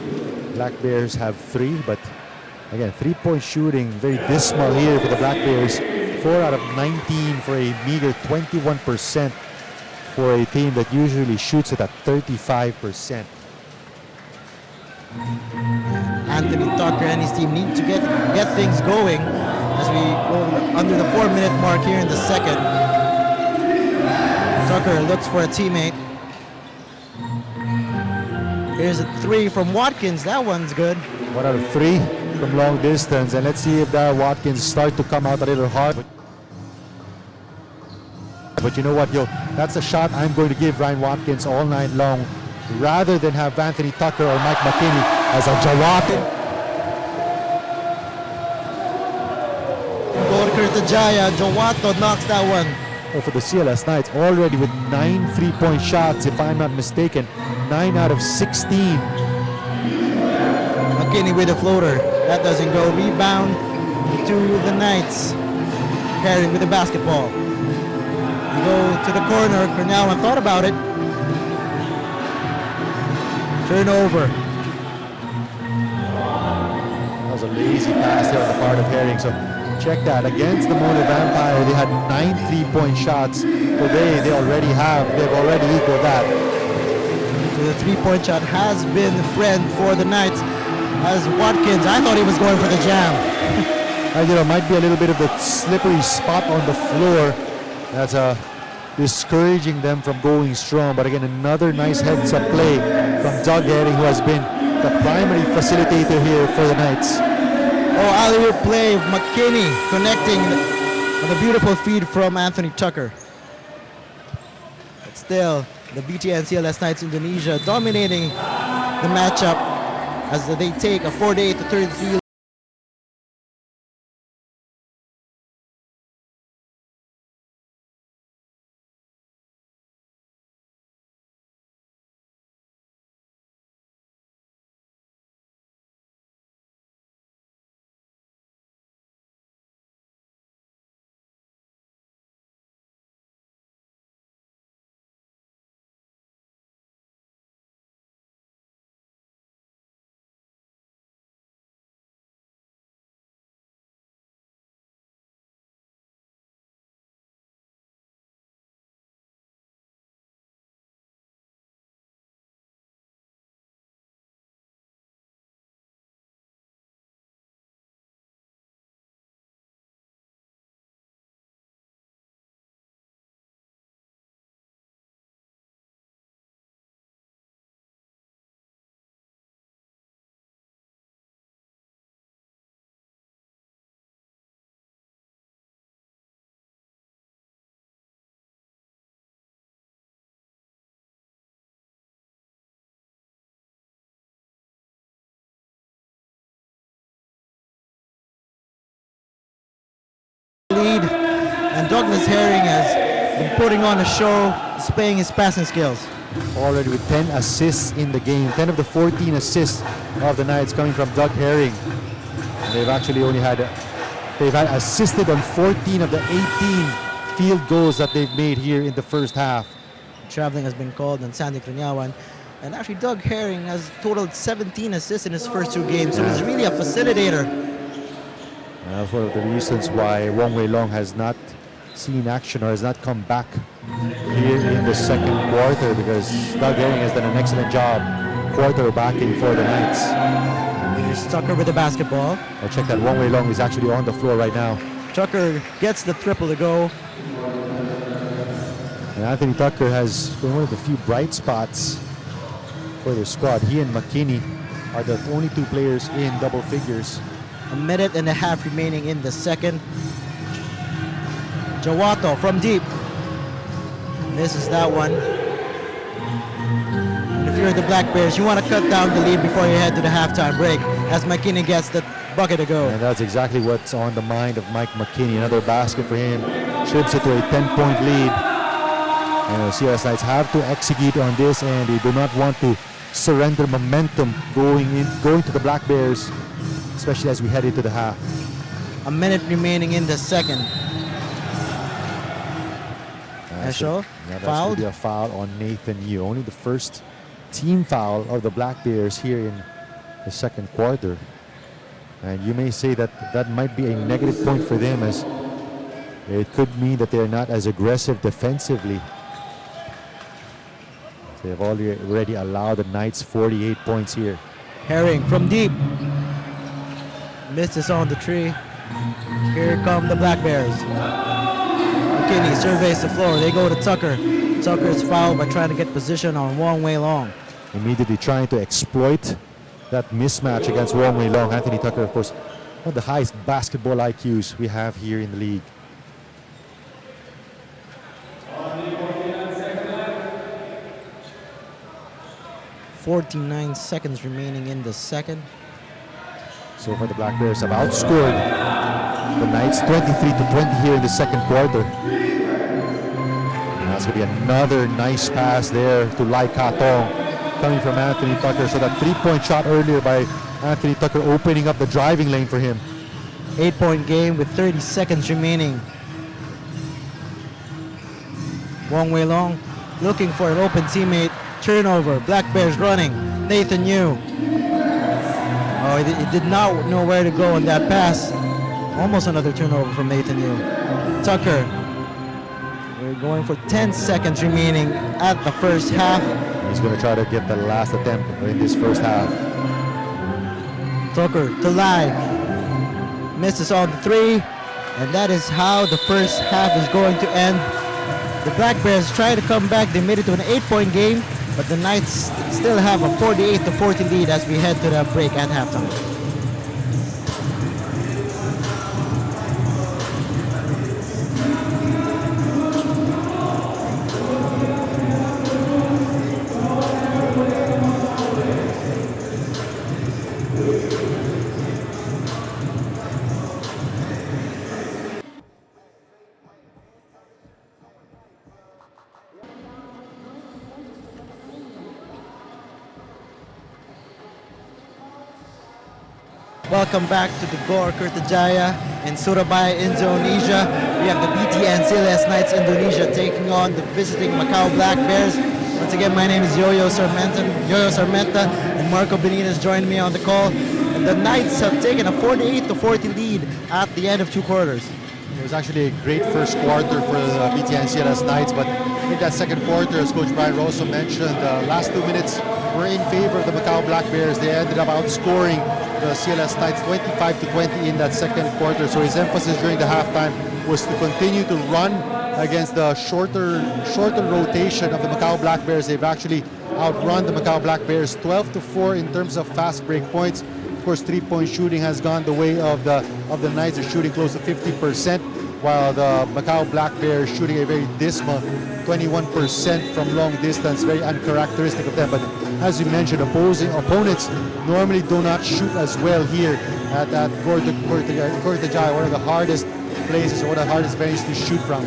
Black Bears have 3, but again, 3-point shooting, very dismal here for the Black Bears. 4 out of 19 for a meager 21% for a team that usually shoots it at 35%.
Anthony Tucker and his team need to get things going as we go under the 4-minute mark here in the second. Tucker looks for a teammate. Here's a 3 from Watkins. That one's good.
1 out of 3 from long distance, and let's see if Darryl Watkins start to come out a little hard. But you know what, that's a shot I'm going to give Ryan Watkins all night long, rather than have Anthony Tucker or Mike McKinney as a Jawato.
Kurtajaya, Jawato knocks that one.
Well, for the CLS Knights, already with 9 3-point shots, if I'm not mistaken, 9 out of 16.
McKinney with a floater. That doesn't go. Rebound to the Knights. Herring with the basketball. We go to the corner. Cornell thought about it. Turnover.
That was a lazy pass there on the part of Herring. So check that. Against the Mono Vampire, they had 9 3-point shots. Today, they've already equaled that.
So the 3-point shot has been the friend for the Knights. As Watkins, I thought he was going for the jam.
Might be a little bit of the slippery spot on the floor. That's discouraging them from going strong. But again, another nice heads-up play from Doug Herring, who has been the primary facilitator here for the Knights.
Oh, alley-oop play, McKinney connecting on a beautiful feed from Anthony Tucker. But still, the BTN CLS Knights Indonesia dominating the matchup as they take a 48-33 lead, and Douglas Herring has been putting on a show, displaying his passing skills.
Already with 10 assists in the game. 10 of the 14 assists of the Knights coming from Doug Herring. And they've actually had assisted on 14 of the 18 field goals that they've made here in the first half.
Traveling has been called on Sandy Crunyawan. And actually Doug Herring has totaled 17 assists in his first 2 games, so he's really a facilitator.
That's one of the reasons why Wong Wei Long has not seen action or has not come back here in the second quarter, because Doug Herring has done an excellent job quarterbacking for the Knights.
Here's Tucker with the basketball.
I'll check that. Wong Wei Long is actually on the floor right now.
Tucker gets the triple to go.
And Anthony Tucker has been one of the few bright spots for the squad. He and McKinney are the only 2 players in double figures.
A minute and a half remaining in the second. Jawato from deep. Misses that one. And if you're the Black Bears, you want to cut down the lead before you head to the halftime break, as McKinney gets the bucket to go.
And that's exactly what's on the mind of Mike McKinney. Another basket for him. Trips it to a 10-point lead. And the CLS Knights have to execute on this, and they do not want to surrender momentum going to the Black Bears, especially as we head into the half.
A minute remaining in the second. Esho
that's
fouled.
Be a foul on Nathan Yu. Only the first team foul of the Black Bears here in the second quarter. And you may say that that might be a negative point for them, as it could mean that they're not as aggressive defensively. They have already allowed the Knights 48 points here.
Herring from deep. Misses on the tree. Here come the Black Bears. McKinney surveys the floor. They go to Tucker. Tucker is fouled by trying to get position on Wong Wei Long.
Immediately trying to exploit that mismatch against Wong Wei Long. Anthony Tucker, of course, one of the highest basketball IQs we have here in the league.
49 seconds remaining in the second.
So far, the Black Bears have outscored the Knights 23-20 here in the second quarter. And that's going to be another nice pass there to Lai Katong coming from Anthony Tucker. So that three-point shot earlier by Anthony Tucker opening up the driving lane for him.
8-point game with 30 seconds remaining. Wong Wei Long looking for an open teammate. Turnover. Black Bears running. Nathan Yu. Oh, he did not know where to go on that pass. Almost another turnover from Nathan Yu. Tucker. We're going for 10 seconds remaining at the first half.
He's going to try to get the last attempt in this first half.
Tucker to Lai. Misses on the three. And that is how the first half is going to end. The Black Bears try to come back. They made it to an 8-point game, but the Knights still have a 48-40 lead as we head to the break at halftime. Welcome back to the Gor Kertajaya in Surabaya, Indonesia. We have the BTN CLS Knights Indonesia taking on the visiting Macau Black Bears. Once again, my name is Yo-Yo Sarmenta, and Marco Benitez joined me on the call. And the Knights have taken a 48-40 lead at the end of two quarters.
It was actually a great first quarter for the BTN CLS Knights, but in that second quarter, as Coach Brian Rosso mentioned, the last 2 minutes were in favor of the Macau Black Bears. They ended up outscoring the CLS Knights 25-20 in that second quarter. So his emphasis during the halftime was to continue to run against the shorter rotation of the Macau Black Bears. They've actually outrun the Macau Black Bears 12-4 in terms of fast break points. Of course, three-point shooting has gone the way of the Knights. They're shooting close to 50%, while the Macau Black Bears shooting a very dismal 21% from long distance, very uncharacteristic of them. But as you mentioned, opponents normally do not shoot as well here at Kertajaya, one of the hardest places, or one of the hardest venues to shoot from.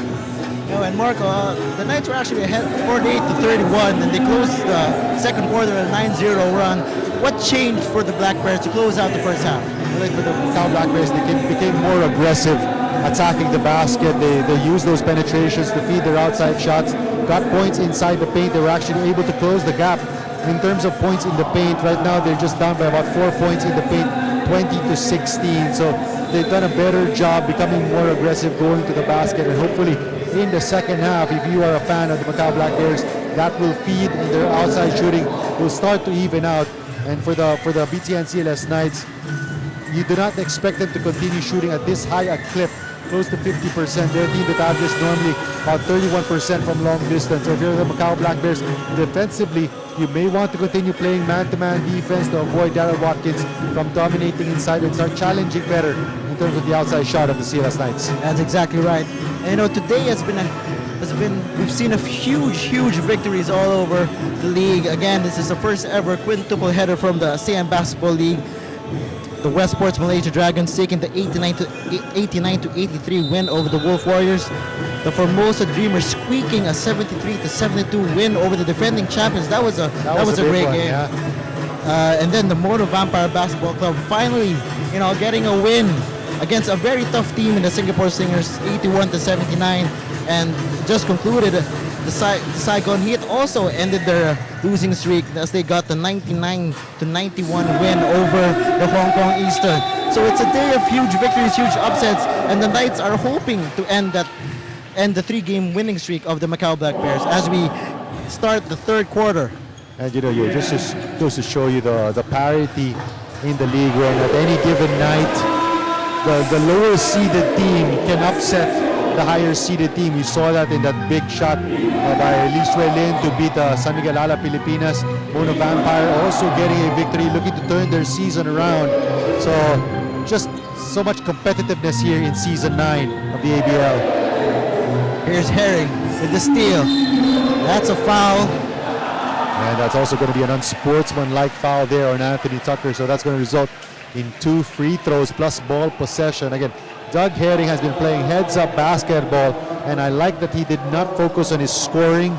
And Marco, the Knights were actually ahead 48-31, and they closed the second quarter at a 9-0 run. What changed for the Black Bears to close out the first half?
I think for the Macau Black Bears, they became more aggressive attacking the basket. They used those penetrations to feed their outside shots, got points inside the paint. They were actually able to close the gap in terms of points in the paint. Right now, they're just down by about 4 points in the paint, 20-16. So they've done a better job becoming more aggressive going to the basket, and hopefully in the second half, if you are a fan of the Macau Black Bears, that will feed, and their outside shooting will start to even out. And for the BTN CLS Knights, you do not expect them to continue shooting at this high a clip, close to 50%. They're a team that averages normally about 31% from long distance. So if you're the Macau Black Bears, defensively, you may want to continue playing man-to-man defense to avoid Darryl Watkins from dominating inside and start challenging better in terms of the outside shot of the CLS Knights.
That's exactly right. And today we've seen a huge victories all over the league. Again, this is the first ever quintuple header from the ASEAN Basketball League. The West Sports Malaysia Dragons taking the 89-83 win over the Wolf Warriors. The Formosa Dreamers squeaking a 73-72 win over the defending champions. That was a great game. Yeah. And then the Mono Vampire Basketball Club finally, getting a win against a very tough team in the Singapore Slingers, 81-79, and just concluded. The Saigon Heat also ended their losing streak as they got the 99-91 win over the Hong Kong Eastern. So it's a day of huge victories, huge upsets, and the Knights are hoping to end the 3-game winning streak of the Macau Black Bears as we start the third quarter.
And just goes to show you the parity in the league, when at any given night the lower seeded team can upset the higher seeded team. You saw that in that big shot by Lee Sui Lin to beat San Miguel Alab Pilipinas. Mono Vampire also getting a victory, looking to turn their season around. So just so much competitiveness here in season 9 of the ABL.
Here's Herring with the steal. That's a foul.
And that's also going to be an unsportsmanlike foul there on Anthony Tucker. So that's going to result in 2 free throws plus ball possession. Again, Doug Herring has been playing heads-up basketball, and I like that he did not focus on his scoring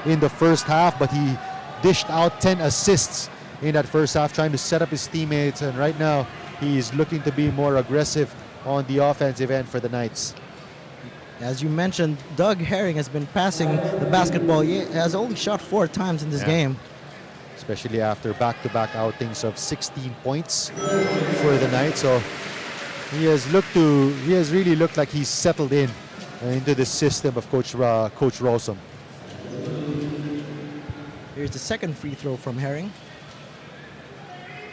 in the first half, but he dished out 10 assists in that first half, trying to set up his teammates, and right now he's looking to be more aggressive on the offensive end for the Knights.
As you mentioned, Doug Herring has been passing the basketball. He has only shot 4 times in this game.
Especially after back-to-back outings of 16 points for the Knights. So he has really looked like he's settled in into the system of Coach Rossum.
Here's the second free throw from Herring.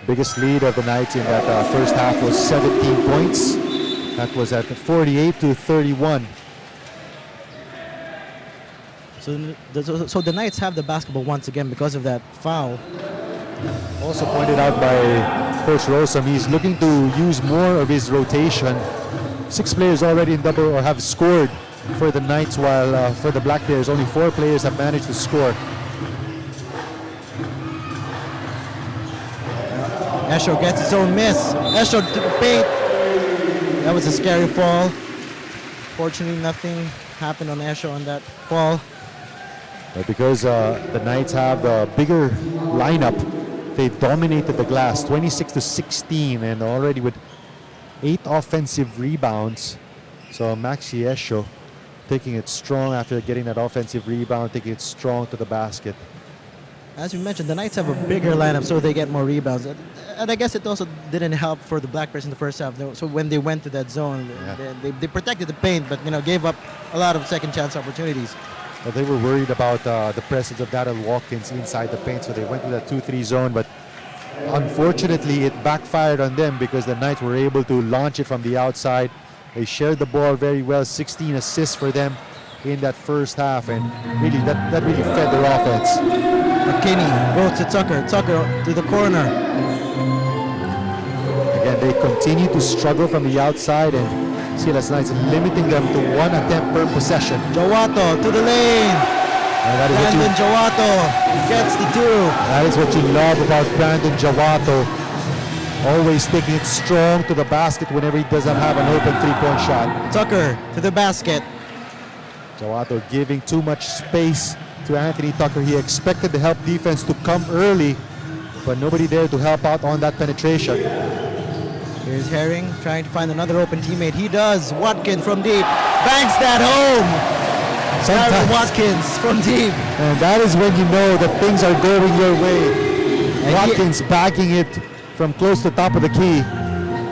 Biggest lead of the Knights in that first half was 17 points. That was at 48-31.
So the Knights have the basketball once again because of that foul.
Also pointed out by Coach Rossum, he's looking to use more of his rotation. 6 players already in double or have scored for the Knights, while for the Black Bears, only 4 players have managed to score.
Esho gets his own miss. Esho to the paint. That was a scary fall. Fortunately, nothing happened on Esho on that fall.
But because the Knights have the bigger lineup, they've dominated the glass 26-16, and already with 8 offensive rebounds. So Maxi Esho taking it strong after getting that offensive rebound, taking it strong to the basket.
As you mentioned, the Knights have a bigger lineup, so they get more rebounds. And I guess it also didn't help for the Black Bears in the first half. So when they went to that zone, they protected the paint, but gave up a lot of second chance opportunities.
Well, they were worried about the presence of Darrell Watkins inside the paint, so they went to that 2-3 zone. But unfortunately, it backfired on them because the Knights were able to launch it from the outside. They shared the ball very well, 16 assists for them in that first half, and really that really fed their offense.
McKinney goes to Tucker. Tucker to the corner.
Again, they continue to struggle from the outside, and CLS Knights limiting them to 1 attempt per possession.
Jawato to the lane. Brandon Jawato gets the 2.
That is what you love about Brandon Jawato. Always taking it strong to the basket whenever he doesn't have an open 3-point shot.
Tucker to the basket.
Jawato giving too much space to Anthony Tucker. He expected the help defense to come early, but nobody there to help out on that penetration.
Here's Herring trying to find another open teammate. He does. Watkins from deep. Banks that home. Aaron Watkins from deep.
And that is when you know that things are going your way. And Watkins backing it from close to the top of the key.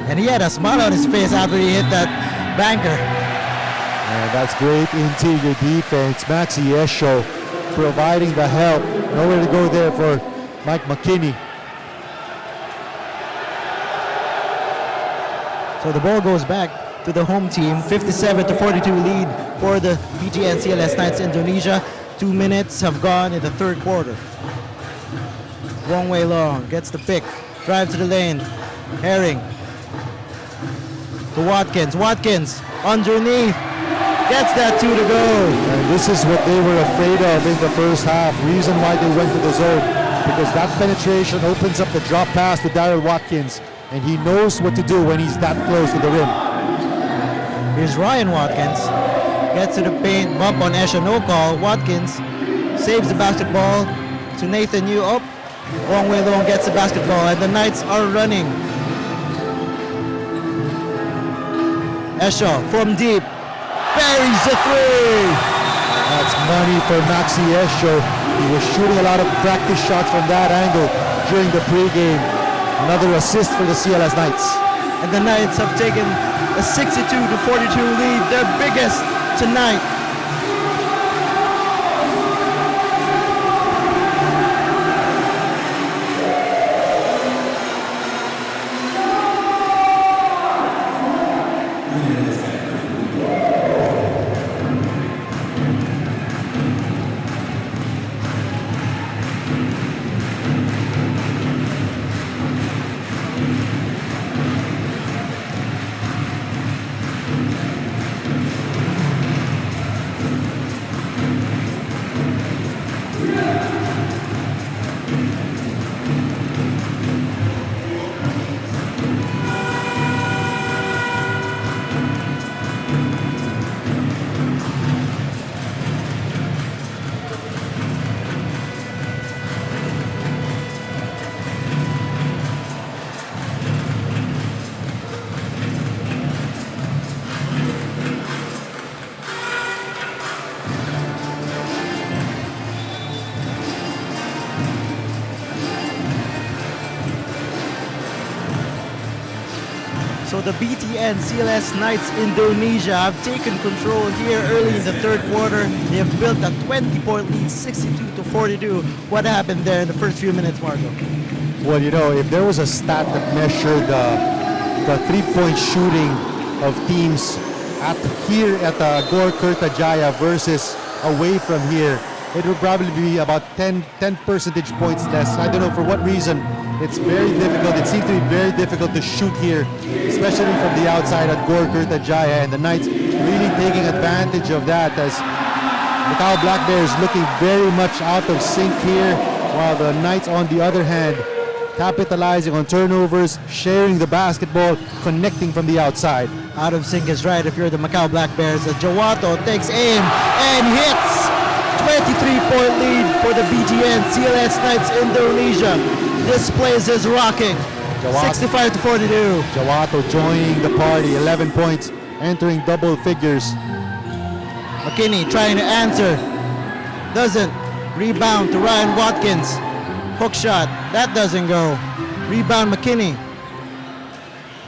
And he had a smile on his face after he hit that banker.
And that's great interior defense. Maxi Esho providing the help. Nowhere to go there for Mike McKinney.
So the ball goes back to the home team. 57-42 lead for the PGN CLS Knights Indonesia. 2 minutes have gone in the third quarter. Wong Wei Long gets the pick. Drive to the lane. Herring to Watkins. Watkins underneath. Gets that 2 to go.
And this is what they were afraid of in the first half. Reason why they went to the zone. Because that penetration opens up the drop pass to Darrell Watkins. And he knows what to do when he's that close to the rim.
Here's Ryan Watkins. Gets to the paint. Bump on Esha. No call. Watkins saves the basketball to Nathan Yu. Up. Wong Wei Long gets the basketball. And the Knights are running. Esha from deep. Buries the 3.
That's money for Maxi Esho. He was shooting a lot of practice shots from that angle during the pregame. Another assist for the CLS Knights.
And the Knights have taken a 62-42 lead, their biggest tonight. So the BTN CLS Knights Indonesia have taken control here early in the third quarter. They have built a 20-point lead, 62-42. What happened there in the first few minutes, Marco?
Well, you know, if there was a stat that measured the three-point shooting of teams here at Gor Kertajaya versus away from here, it would probably be about 10 percentage points less. I don't know for what reason. It's very difficult. It seems to be very difficult to shoot here, especially from the outside at Gor Kertajaya, and the Knights really taking advantage of that as Macau Black Bears looking very much out of sync here, while the Knights on the other hand capitalizing on turnovers, sharing the basketball, connecting from the outside.
Out of sync is right if you're the Macau Black Bears. Jawato takes aim and hits. 23-point lead for the BGN CLS Knights Indonesia. This place is rocking. 65-42.
Jawato joining the party, 11 points, entering double figures.
McKinney trying to answer. Doesn't. Rebound to Ryan Watkins. Hook shot. That doesn't go. Rebound McKinney.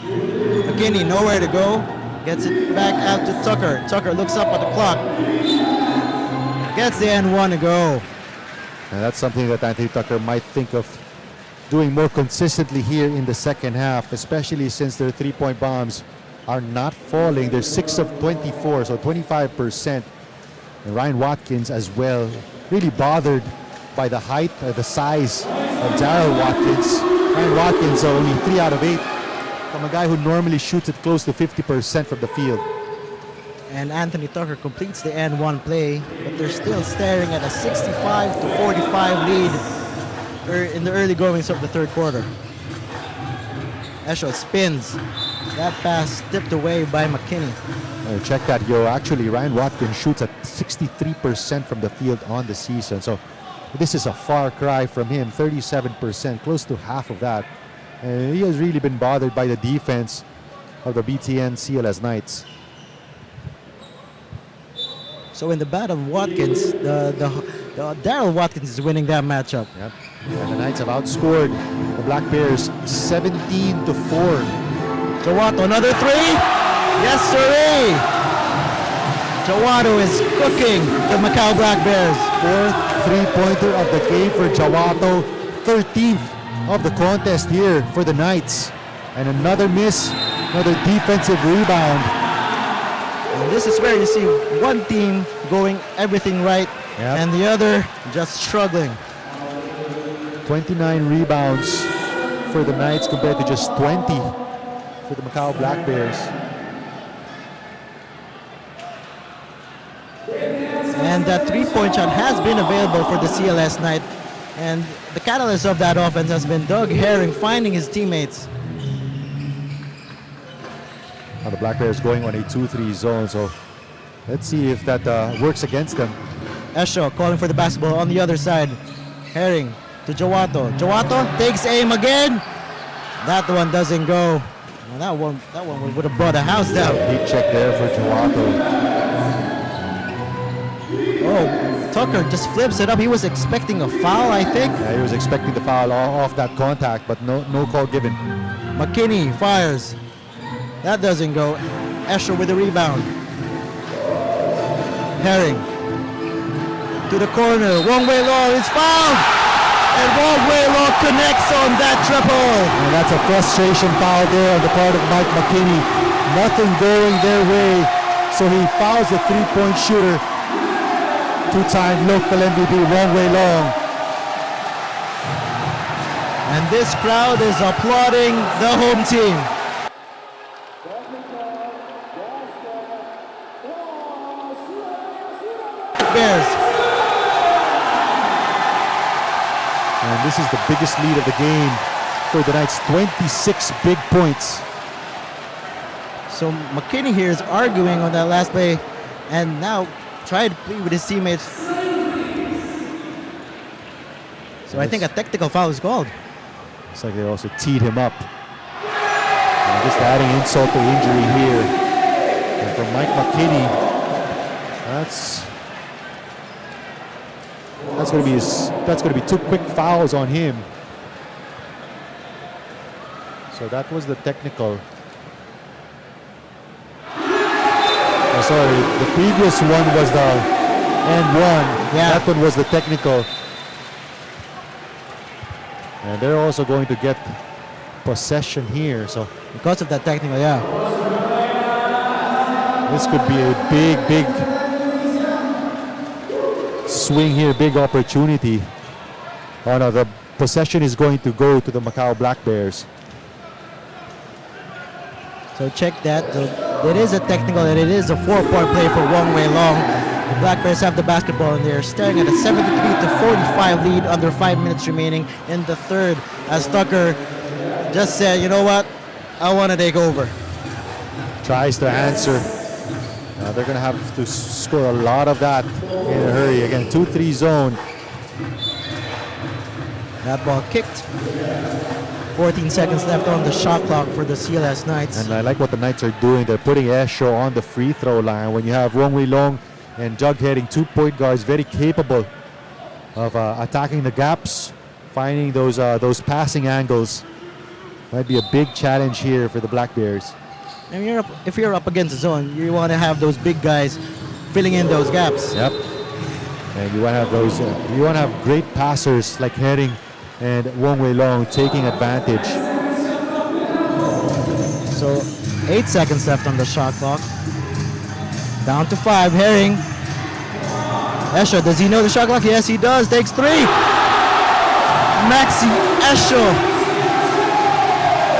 McKinney nowhere to go. Gets it back out to Tucker. Tucker looks up at the clock. Gets the N1 to go.
And that's something that Anthony Tucker might think of doing more consistently here in the second half, especially since their three-point bombs are not falling. They're 6 of 24, so 25%. And Ryan Watkins as well, really bothered by the height, the size of Daryl Watkins. Ryan Watkins only 3 out of 8 from a guy who normally shoots at close to 50% from the field.
And Anthony Tucker completes the N1 play, but they're still staring at a 65-45 lead in the early goings of the third quarter. Esho spins. That pass tipped away by McKinney.
Check that, yo. Actually, Ryan Watkins shoots at 63% from the field on the season. So this is a far cry from him, 37%, close to half of that. And he has really been bothered by the defense of the BTN CLS Knights.
So in the bat of Watkins, the Daryl Watkins is winning that matchup.
Yep. And the Knights have outscored the Black Bears 17-4.
Jawato, another three. Yes, sirree. Jawato is cooking the Macau Black Bears.
4th three-pointer of the game for Jawato. 13th of the contest here for the Knights. And another miss, another defensive rebound.
And this is where you see one team going everything right,
yep,
and the other just struggling.
29 rebounds for the Knights compared to just 20 for the Macau Black Bears.
And that three-point shot has been available for the CLS Knight. And the catalyst of that offense has been Doug Herring finding his teammates.
Now the Black Bears going on a 2-3 zone, so let's see if that works against them.
Esho calling for the basketball on the other side. Herring to Jawato. Jawato takes aim again. That one doesn't go. Well, that one would have brought a house down.
Heat check there for Jawato.
Oh, Tucker just flips it up. He was expecting a foul, I think.
Yeah, he was expecting the foul off that contact, but no call given.
McKinney fires. That doesn't go. Escher with the rebound. Herring to the corner. Wong Wei Law is fouled. And Wong Wei Law connects on that triple.
And that's a frustration foul there on the part of Mike McKinney. Nothing going their way. So he fouls the three-point shooter. Two-time local MVP Wong Wei Long.
And this crowd is applauding the home team. Bears.
And this is the biggest lead of the game for the Knights, 26 big points.
So McKinney here is arguing on that last play and now tried to plead with his teammates. So I think a technical foul is called.
Looks like they also teed him up. And just adding insult to injury here. And for Mike McKinney, that's going to be 2 quick fouls on him. So that was the technical. sorry. The previous one was the and one.
Yeah.
That one was the technical. And they're also going to get possession here. So
Because of that technical, yeah.
this could be a big swing here, big opportunity. Oh no, the possession is going to go to the Macau Black Bears.
So check that. It is a technical and it is a 4-point play for Wong Wei Long. The Black Bears have the basketball and they're staring at a 73-45 lead under 5 minutes remaining in the third. As Tucker just said, you know what? I want to take over.
Tries to answer. They're going to have to score a lot of that in a hurry. Again, 2-3 zone.
That ball kicked. 14 seconds left on the shot clock for the CLS Knights.
And I like what the Knights are doing. They're putting Esho on the free throw line. When you have Wong Wei Long and Jug Heading, 2 point guards, very capable of attacking the gaps, finding those passing angles. Might be a big challenge here for the Black Bears.
And if you're up against the zone, you want to have those big guys filling in those gaps.
Yep. And you want to have those. You want to have great passers like Heading and Wong Wei Long taking advantage.
So 8 seconds left on the shot clock. Down to 5. Herring. Esho, does he know the shot clock? Yes, he does. Takes 3. Maxi Esho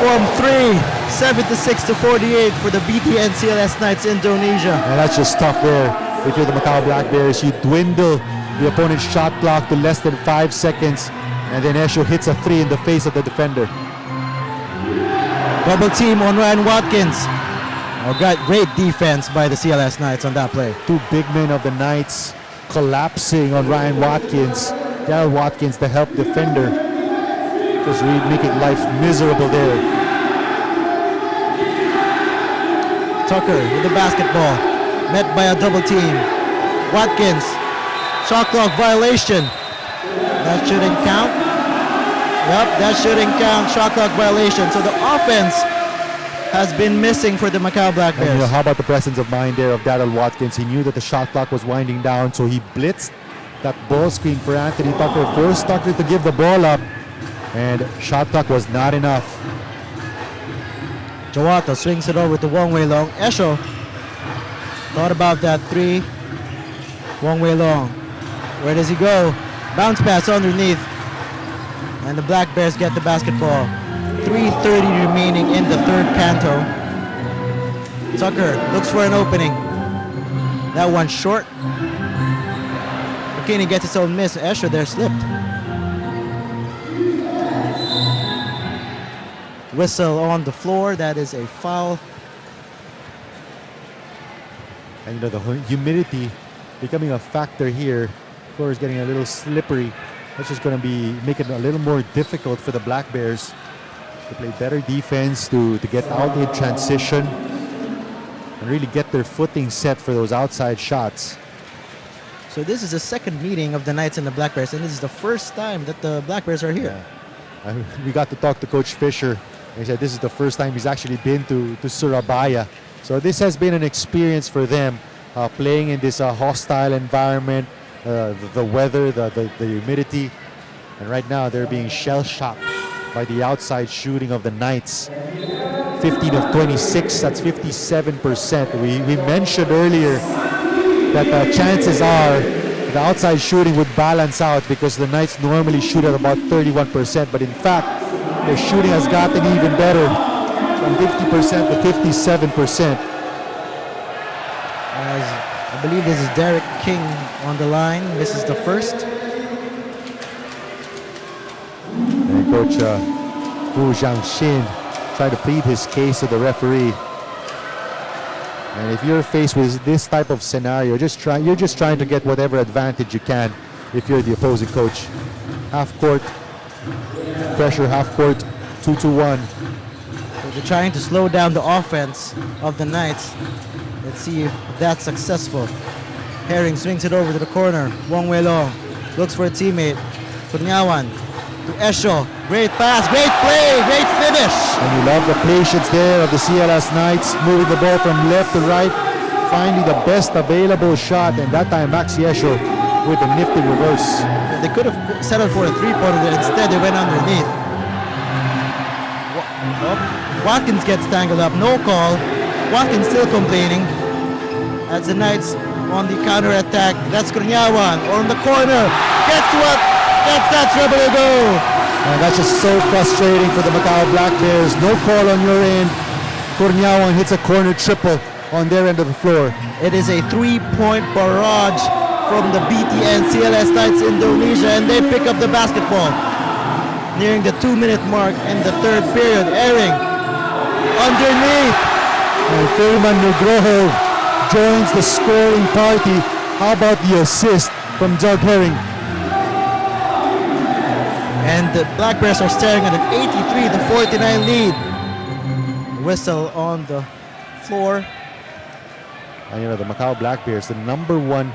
from 3. 76-48 for the BTN CLS Knights Indonesia.
And that's just tough there. If you're the Macau Black Bears, you dwindle the opponent's shot clock to less than 5 seconds. And then Esho hits a 3 in the face of the defender.
Double team on Ryan Watkins. Oh, got great defense by the CLS Knights on that play.
2 big men of the Knights collapsing on Ryan Watkins. Daryl Watkins, the help defender, just really making life miserable there.
Tucker with the basketball. Met by a double team. Watkins. Shot clock violation. That shouldn't count. Yep, that shouldn't count. Shot clock violation. So the offense has been missing for the Macau Black Bears.
And how about the presence of mind there of Daryl Watkins? He knew that the shot clock was winding down, so he blitzed that ball screen for Anthony Tucker. Forced Tucker to give the ball up, and shot clock was not enough.
Jawata swings it over to Wong Wei Long. Esho thought about that 3. Wong Wei Long. Where does he go? Bounce pass underneath. And the Black Bears get the basketball. 3:30 remaining in the third canto. Tucker looks for an opening. That one short. McKinney gets his own miss. Esho there slipped. Whistle on the floor. That is a foul.
And the humidity becoming a factor here. The floor is getting a little slippery. That's just going to make it a little more difficult for the Black Bears to play better defense, to get out in transition, and really get their footing set for those outside shots.
So this is the second meeting of the Knights and the Black Bears, and this is the first time that the Black Bears are here.
Yeah. We got to talk to Coach Fisher. He said this is the first time he's actually been to Surabaya. So this has been an experience for them, playing in this hostile environment, the weather, the humidity. And right now they're being shell-shocked by the outside shooting of the Knights. 15 of 26, that's 57%. We mentioned earlier that chances are the outside shooting would balance out because the Knights normally shoot at about 31%, but in fact, their shooting has gotten even better from 50% to 57%.
As I believe this is Derek King on the line. This is the first.
And Coach Wu Jiangxin tried to plead his case to the referee. And if you're faced with this type of scenario, you're just trying to get whatever advantage you can if you're the opposing coach. Half court pressure, half court, 2-2-1.
So they're trying to slow down the offense of the Knights. Let's see if that's successful. Herring swings it over to the corner. Wong Wei Long looks for a teammate. Punyawan to Esho. Great pass, great play, great finish.
And you love the patience there of the CLS Knights, moving the ball from left to right, finally the best available shot, and that time Maxi Esho with a nifty reverse.
They could have settled for a three-pointer, but instead they went underneath. Watkins gets tangled up, no call. Watkins still complaining as the Knights on the counter-attack. That's Kurniawan on the corner. Gets that triple to go.
And that's just so frustrating for the Macau Black Bears. No call on your end. Kurniawan hits a corner triple on their end of the floor.
It is a three-point barrage from the BTN CLS Knights Indonesia, and they pick up the basketball. Nearing the 2-minute mark in the third period. Airing underneath.
And Firman Nugroho joins the scoring party. How about the assist from Doug Herring?
And the Black Bears are staring at an 83-49 lead. Whistle on the floor.
And the Macau Black Bears, the number one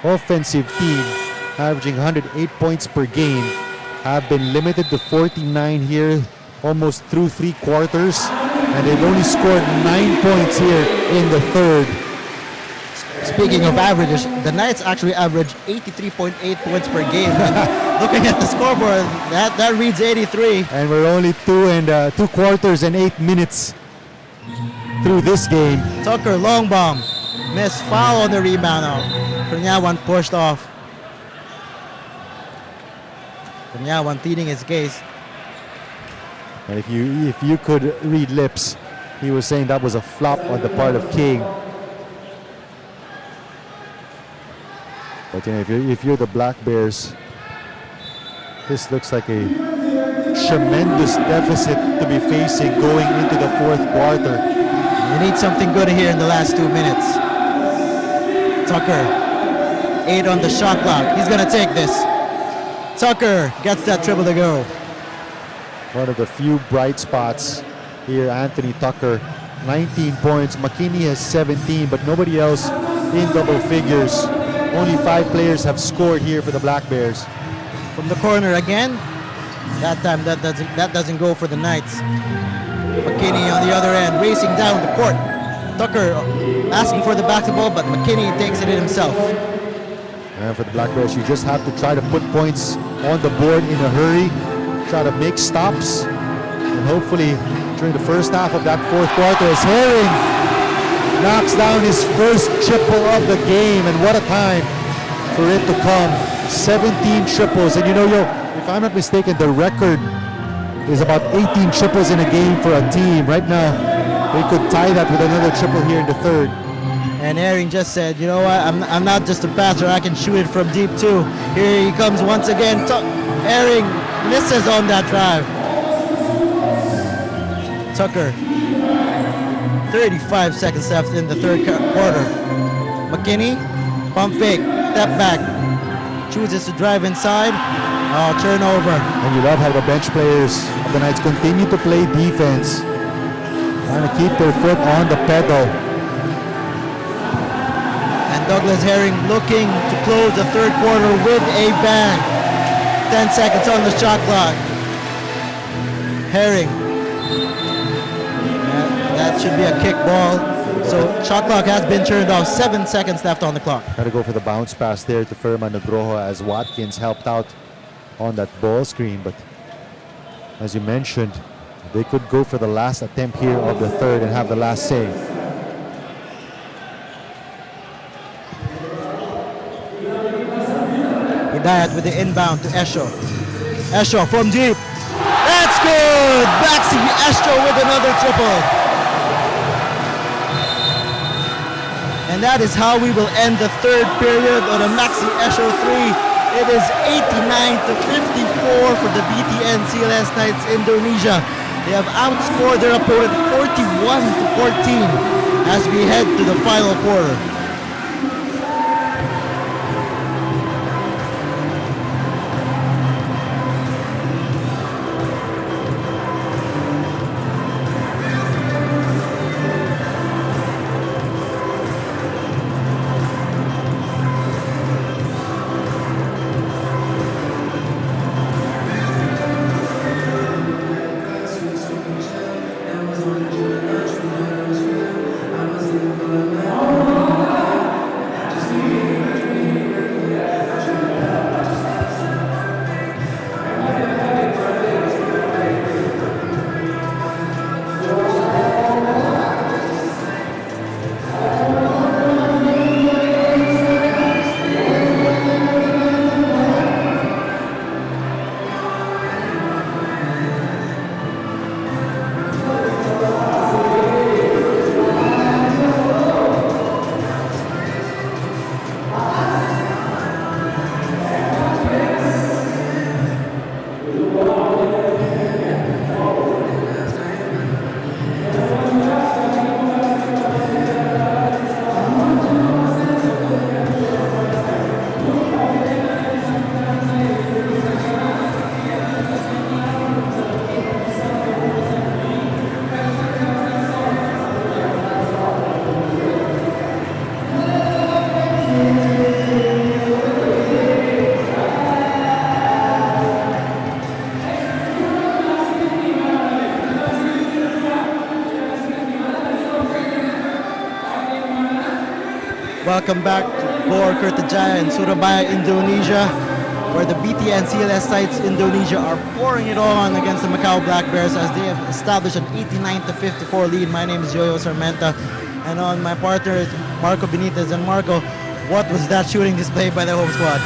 offensive team, averaging 108 points per game, have been limited to 49 here, almost through 3 quarters, and they've only scored 9 points here in the third.
Speaking of averages, the Knights actually average 83.8 points per game. Looking at the scoreboard, that reads 83.
And we're only 2 quarters and 8 minutes through this game.
Tucker, long bomb. Missed, foul on the rebound now. Kurniawan pushed off. Kurniawan pleading his case.
And if you could read lips, he was saying that was a flop on the part of King. But if you're the Black Bears, this looks like a tremendous deficit to be facing going into the fourth quarter.
You need something good here in the last 2 minutes. Tucker, 8 on the shot clock. He's gonna take this. Tucker gets that triple to go.
One of the few bright spots here, Anthony Tucker, 19 points. McKinney has 17, but nobody else in double figures. Only 5 players have scored here for the Black Bears.
From the corner again. That time that doesn't go for the Knights. McKinney on the other end, racing down the court. Tucker asking for the basketball, but McKinney takes it in himself.
And for the Black Bears, you just have to try to put points on the board in a hurry, try to make stops, and hopefully during the first half of that fourth quarter, as Herring knocks down his first triple of the game, and what a time for it to come. 17 triples, and if I'm not mistaken, the record is about 18 triples in a game for a team. Right now, they could tie that with another triple here in the third.
And Herring just said, you know what, I'm not just a passer, I can shoot it from deep too. Here he comes once again. Herring misses on that drive. Tucker, 35 seconds left in the third quarter. McKinney, pump fake, step back, chooses to drive inside. Oh, turnover.
And you love how the bench players of the Knights continue to play defense, trying to keep their foot on the pedal.
And Douglas Herring looking to close the third quarter with a bang. 10 seconds on the shot clock. Herring. That should be a kick ball. So shot clock has been turned off. 7 seconds left on the clock.
Got to go for the bounce pass there to Firman Nugroho as Watkins helped out on that ball screen. But as you mentioned, they could go for the last attempt here of the third and have the last say.
Hidayat with the inbound to Esho. Esho from deep. That's good! Baxi Esho with another triple. And that is how we will end the third period on a Maxi Esho 3. It is 89-54 for the BTN CLS Knights Indonesia. They have outscored their opponent 41-14 as we head to the final quarter. Welcome back to Gor Kertajaya in Surabaya, Indonesia, where the BT and CLS sides Indonesia are pouring it on against the Macau Black Bears as they have established an 89-54 lead. My name is Yoyo Sarmenta, and on my partner is Marco Benitez. And Marco, what was that shooting display by the home squad?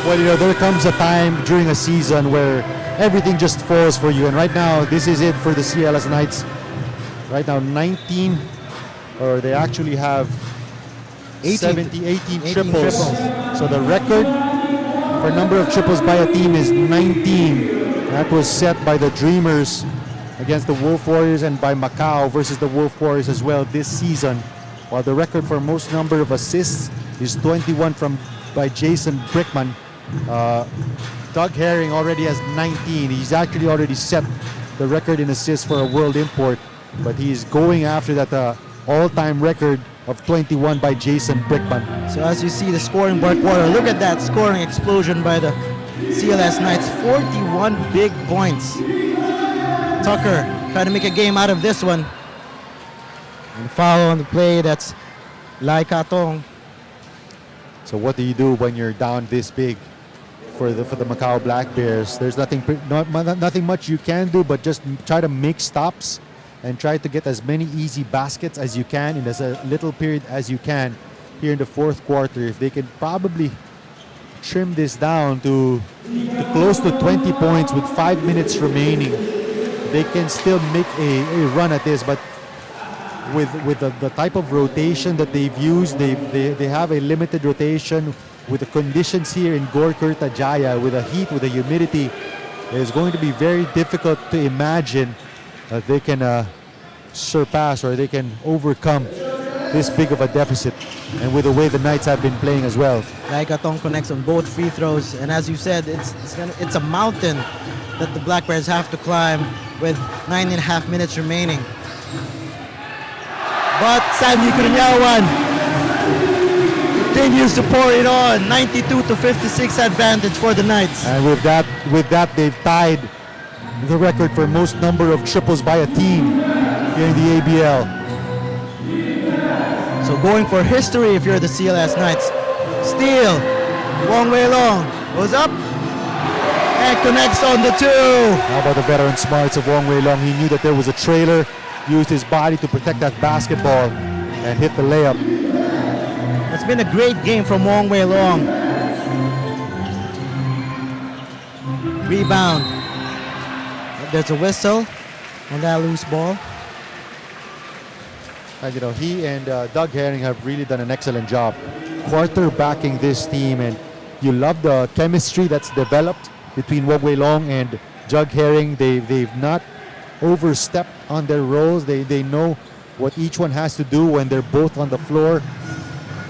Well, you know, there comes a time during a season where everything just falls for you, and right now this is it for the CLS Knights. Right now 19, or they actually have 18 triples. So the record for number of triples by a team is 19. That was set by the Dreamers against the Wolf Warriors and by Macau versus the Wolf Warriors as well this season. While the record for most number of assists is 21 by Jason Brickman. Doug Herring already has 19. He's actually already set the record in assists for a world import, but he's going after that all-time record of 21 by Jason Brickman.
So as you see the scoring bar quarter, look at that scoring explosion by the CLS Knights. 41 big points. Tucker trying to make a game out of this one. And foul on the play, that's Lai Katong.
So what do you do when you're down this big for the Macau Black Bears? There's nothing much you can do but just try to make stops and try to get as many easy baskets as you can in as a little period as you can here in the fourth quarter. If they can probably trim this down to close to 20 points with 5 minutes remaining, they can still make a run at this. But with the type of rotation that they've used, they have a limited rotation with the conditions here in Gor Kertajaya, with the heat, with the humidity. It's going to be very difficult to imagine that they can surpass or they can overcome this big of a deficit, and with the way the Knights have been playing as well.
Lai Katong connects on both free throws, and as you said, it's a mountain that the Black Bears have to climb with 9.5 minutes remaining. But Sandy Kurunyawan continues to pour it on. 92-56 advantage for the Knights.
And with that, they've tied the record for most number of triples by a team here in the ABL.
So going for history if you're the CLS Knights. Steal, Wong Wei Long goes up and connects on the two.
How about the veteran smarts of Wong Wei Long? He knew that there was a trailer, used his body to protect that basketball and hit the layup.
It's been a great game from Wong Wei Long. Rebound. There's a whistle on that loose ball.
And you know, he and Doug Herring have really done an excellent job quarterbacking this team, and you love the chemistry that's developed between Wong Wei Long and Doug Herring. They've not overstepped on their roles. They know what each one has to do when they're both on the floor.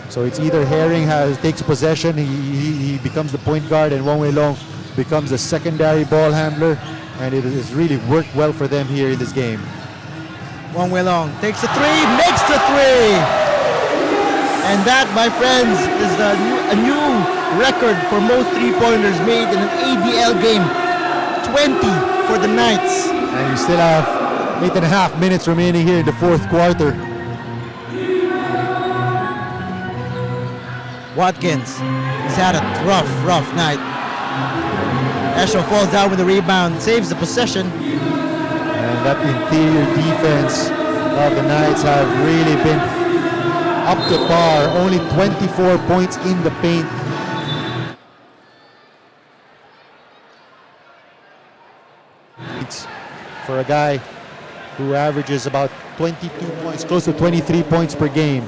So it's either Herring takes possession, he becomes the point guard, and Wong Wei Long becomes a secondary ball handler, and it has really worked well for them here in this game.
Wong Wei Long takes the three, makes the three! And that, my friends, is a new record for most three-pointers made in an ABL game. 20 for the Knights.
And you still have 8.5 minutes remaining here in the fourth quarter.
Watkins, he's had a rough night. Esho falls down with the rebound, saves the possession.
And that interior defense of the Knights have really been up to par. Only 24 points in the paint. For a guy who averages about 22 points, close to 23 points per game.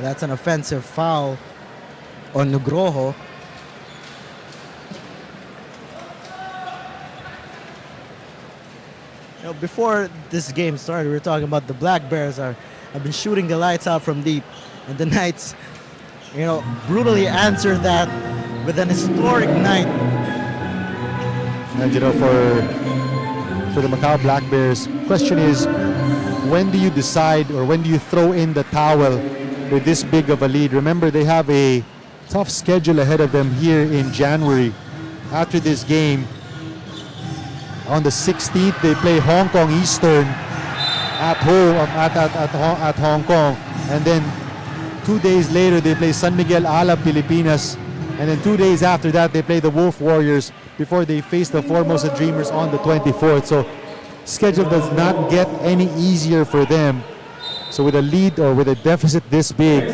That's an offensive foul on Nugroho. You know, before this game started, we were talking about the Black Bears have been shooting the lights out from deep, and the Knights, you know, brutally answered that with an historic night.
And you know, for the Macau Black Bears, question is, when do you decide or when do you throw in the towel with this big of a lead? Remember, they have a tough schedule ahead of them here in January. After this game, on the 16th, they play Hong Kong Eastern at home at Hong Kong, and then 2 days later, they play San Miguel Alab Pilipinas. And then 2 days after that, they play the Wolf Warriors before they face the Formosa Dreamers on the 24th. So schedule does not get any easier for them. So with a lead or with a deficit this big,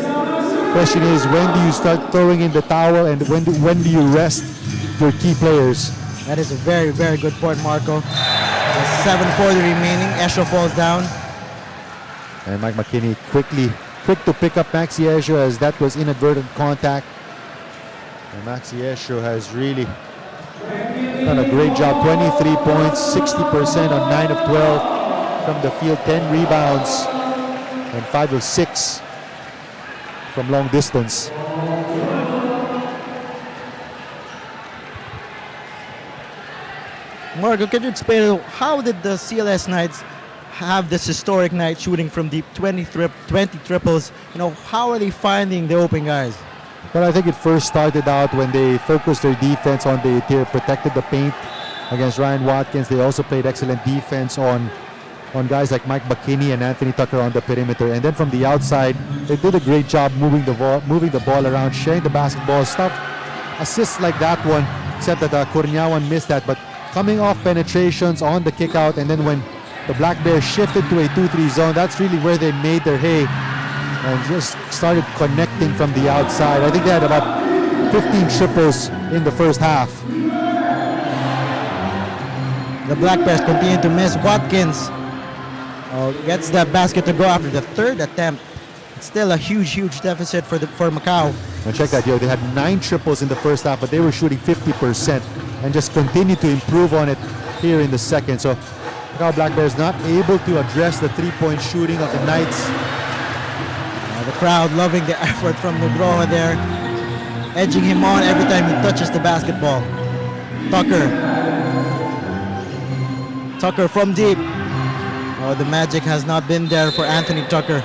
question is, when do you start throwing in the towel, and when do you rest your key players?
That is a very, very good point, Marco. 7:40 remaining. Esho falls down.
And Mike McKinney quick to pick up Maxi Esho, as that was inadvertent contact. And Maxi Esho has really done a great job. 23 points, 60% on 9 of 12 from the field, 10 rebounds, and 5 of 6 from long distance.
Marco, can you explain how did the CLS Knights have this historic night shooting from deep, 20 triples? You know, how are they finding the open guys?
Well, I think it first started out when they focused their defense on the interior, protected the paint against Ryan Watkins. They also played excellent defense on guys like Mike McKinney and Anthony Tucker on the perimeter. And then from the outside, they did a great job moving the ball around, sharing the basketball stuff. Assists like that one, except that Kurniawan missed that. But coming off penetrations on the kick out, and then when the Black Bears shifted to a 2-3 zone, that's really where they made their hay and just started connecting from the outside. I think they had about 15 triples in the first half.
The Black Bears continue to miss. Watkins gets that basket to go after the third attempt. It's still a huge deficit for Macau.
Now check that, they had 9 triples in the first half, but they were shooting 50% and just continued to improve on it here in the second. So Macau Black Bears not able to address the 3-point shooting of the Knights.
The crowd loving the effort from Nugroho there, edging him on every time he touches the basketball. Tucker from deep. Oh, the magic has not been there for Anthony Tucker.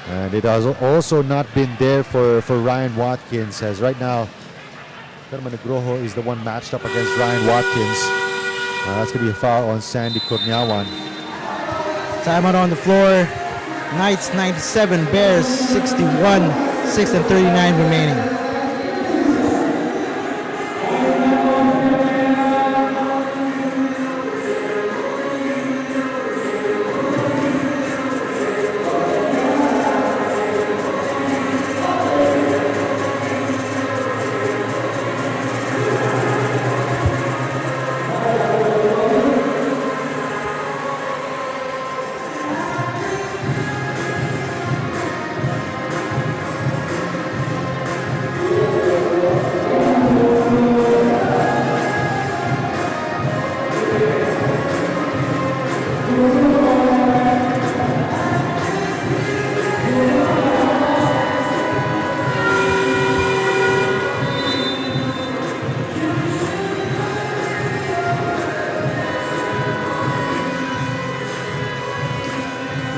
And it has also not been there for Ryan Watkins, as right now Herman Nugroho is the one matched up against Ryan Watkins. That's going to be a foul on Sandy Kurniawan.
Timeout on the floor. Knights 97, Bears 61, 6 and 39 remaining.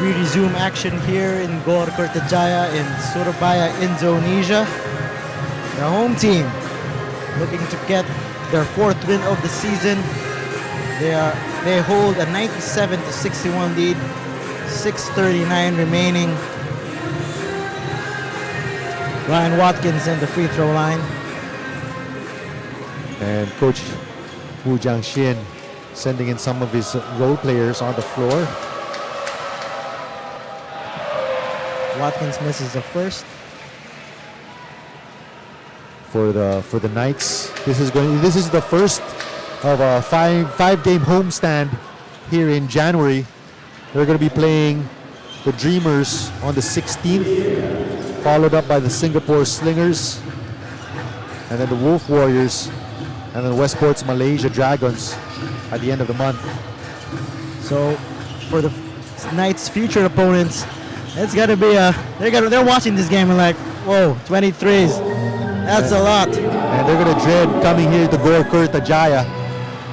We resume action here in Gor Kertajaya in Surabaya, Indonesia. The home team looking to get their 4th win of the season. They hold a 97-61 lead, 6:39 remaining. Ryan Watkins in the free throw line.
And Coach Wu Jiangxian sending in some of his role players on the floor.
Watkins misses the first.
For the Knights, this is the first of a five-game homestand here in January. They're going to be playing the Dreamers on the 16th, followed up by the Singapore Slingers, and then the Wolf Warriors, and then Westport's Malaysia Dragons at the end of the month.
So for the Knights' future opponents, it's gonna be they're watching this game and like, whoa, 23s, that's a lot.
And they're gonna dread coming here to Gor Kertajaya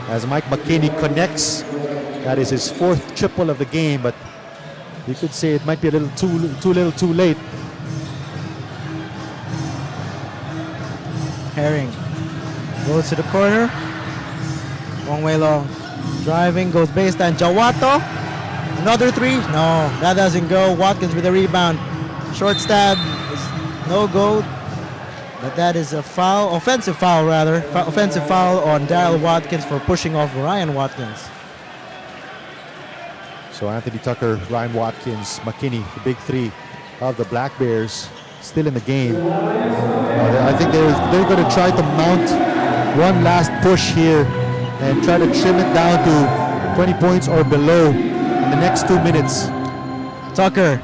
as Mike McKinney connects. That is his 4th triple of the game, but you could say it might be a little too late.
Herring goes to the corner, long way long, driving, goes baseline, Jawato. Another 3? No, that doesn't go. Watkins with a rebound. Short stab is no go, but that is a foul, offensive foul rather, offensive foul on Daryl Watkins for pushing off Ryan Watkins.
So Anthony Tucker, Ryan Watkins, McKinney, the big three of the Black Bears, still in the game. I think they're going to try to mount one last push here and try to trim it down to 20 points or below in the next 2 minutes.
Tucker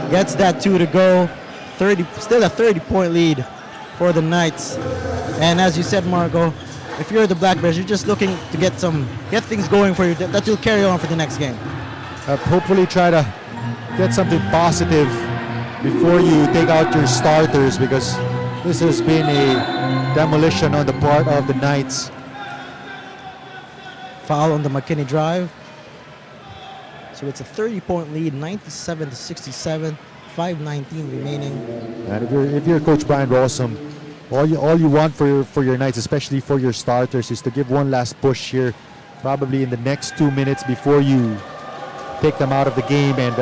gets that 2 to go. Still a 30-point lead for the Knights. And as you said, Marco, if you're the Black Bears, you're just looking to get things going for you that you'll carry on for the next game.
Hopefully try to get something positive before you take out your starters, because this has been a demolition on the part of the Knights.
Foul on the McKinney drive. So it's a 30-point lead, 97 to 67, 5:19 remaining.
And if you're Coach Brian Rossum, all you want for your Knights, especially for your starters, is to give one last push here, probably in the next 2 minutes before you take them out of the game, and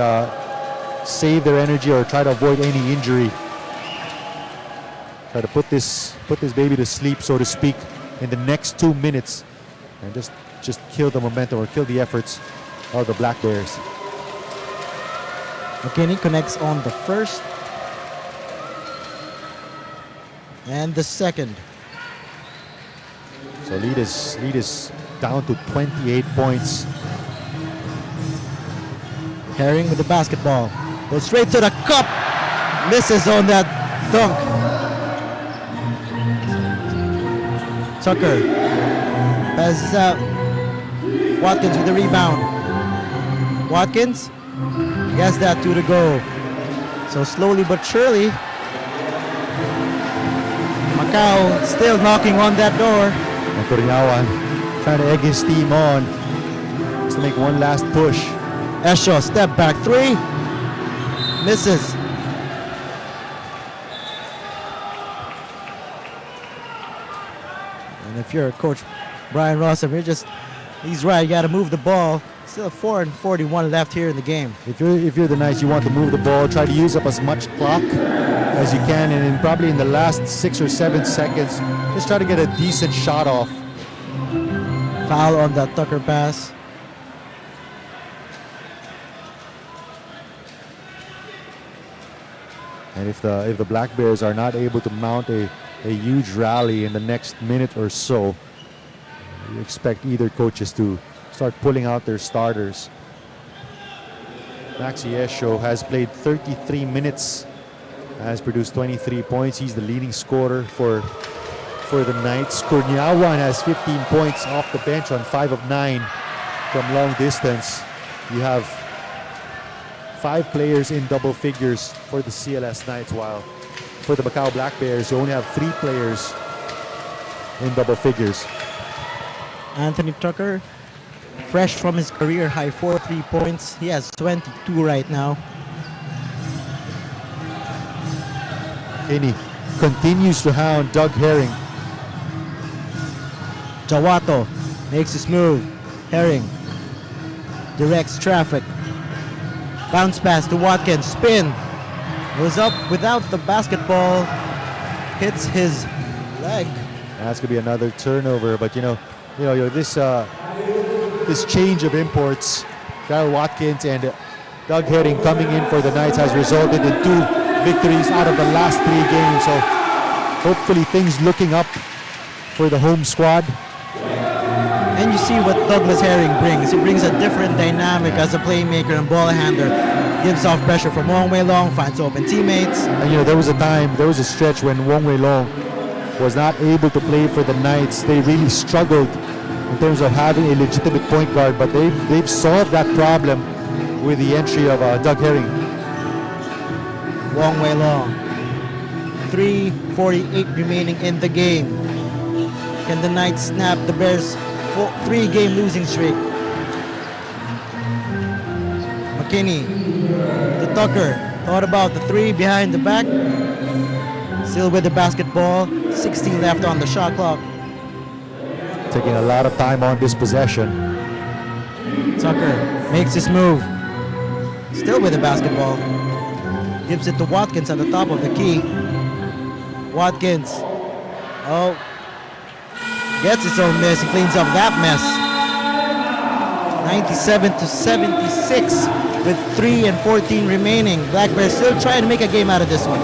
save their energy or try to avoid any injury. Try to put this baby to sleep, so to speak, in the next 2 minutes, and just kill the momentum or kill the efforts of the Black Bears.
McKinney connects on the first and the second.
So lead is down to 28 points.
Herring with the basketball. Goes straight to the cup. Misses on that dunk. Tucker passes out. Watkins with the rebound. Watkins gets that 2 to go. So slowly but surely, Macau still knocking on that door.
And Kuryawan trying to egg his team on just to make one last push.
Esho, step back 3. Misses. And if you're Coach Brian Rossum, he's right, you got to move the ball. Still 4:41 left here in the game.
If you're the Knights, you want to move the ball, try to use up as much clock as you can, and probably in the last 6 or 7 seconds, just try to get a decent shot off.
Foul on that Tucker pass.
And if the Black Bears are not able to mount a huge rally in the next minute or so, you expect either coaches to start pulling out their starters. Maxi Esho has played 33 minutes, has produced 23 points. He's the leading scorer for the Knights. Kurniawan has 15 points off the bench on 5 of 9 from long distance. You have 5 players in double figures for the CLS Knights, while for the Macau Black Bears, you only have 3 players in double figures.
Anthony Tucker, fresh from his career high 4 3-points. He has 22 right now.
Kenny continues to hound Doug Herring.
Jawato makes his move. Herring directs traffic. Bounce pass to Watkins. Spin. Goes up without the basketball. Hits his leg.
That's gonna be another turnover, but this change of imports, Kyle Watkins and Doug Herring coming in for the Knights, has resulted in 2 victories out of the last 3 games. So hopefully things looking up for the home squad.
And you see what Douglas Herring brings. He brings a different dynamic as a playmaker and ball handler. Gives off pressure from Wong Wei Long, finds open teammates.
And there was a stretch when Wong Wei Long was not able to play for the Knights. They really struggled in terms of having a legitimate point guard, but they've solved that problem with the entry of Doug Herring.
Wong Wei Long. 3:48 remaining in the game. Can the Knights snap the Bears' 3-game losing streak? McKinney to Tucker. Thought about the 3 behind the back. Still with the basketball. 16 left on the shot clock.
Taking a lot of time on this possession.
Tucker makes his move. Still with the basketball. Gives it to Watkins at the top of the key. Watkins. Oh. Gets his own miss and cleans up that mess. 97-76 with 3 and 14 remaining. Black Bears still trying to make a game out of this one.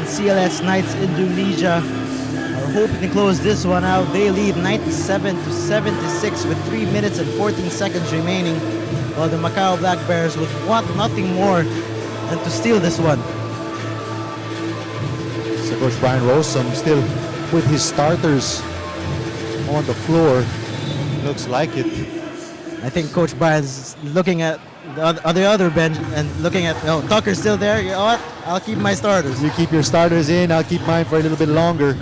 CLS Knights Indonesia are hoping to close this one out. They lead 97-76 with 3 minutes and 14 seconds remaining, while the Macau Black Bears would want nothing more than to steal this one.
So Coach Brian Rossum still with his starters on the floor. Looks like it.
I think Coach Brian's looking at the other bench and looking at, oh, Tucker's still there. You know what? I'll keep my starters.
You keep your starters in, I'll keep mine for a little bit longer.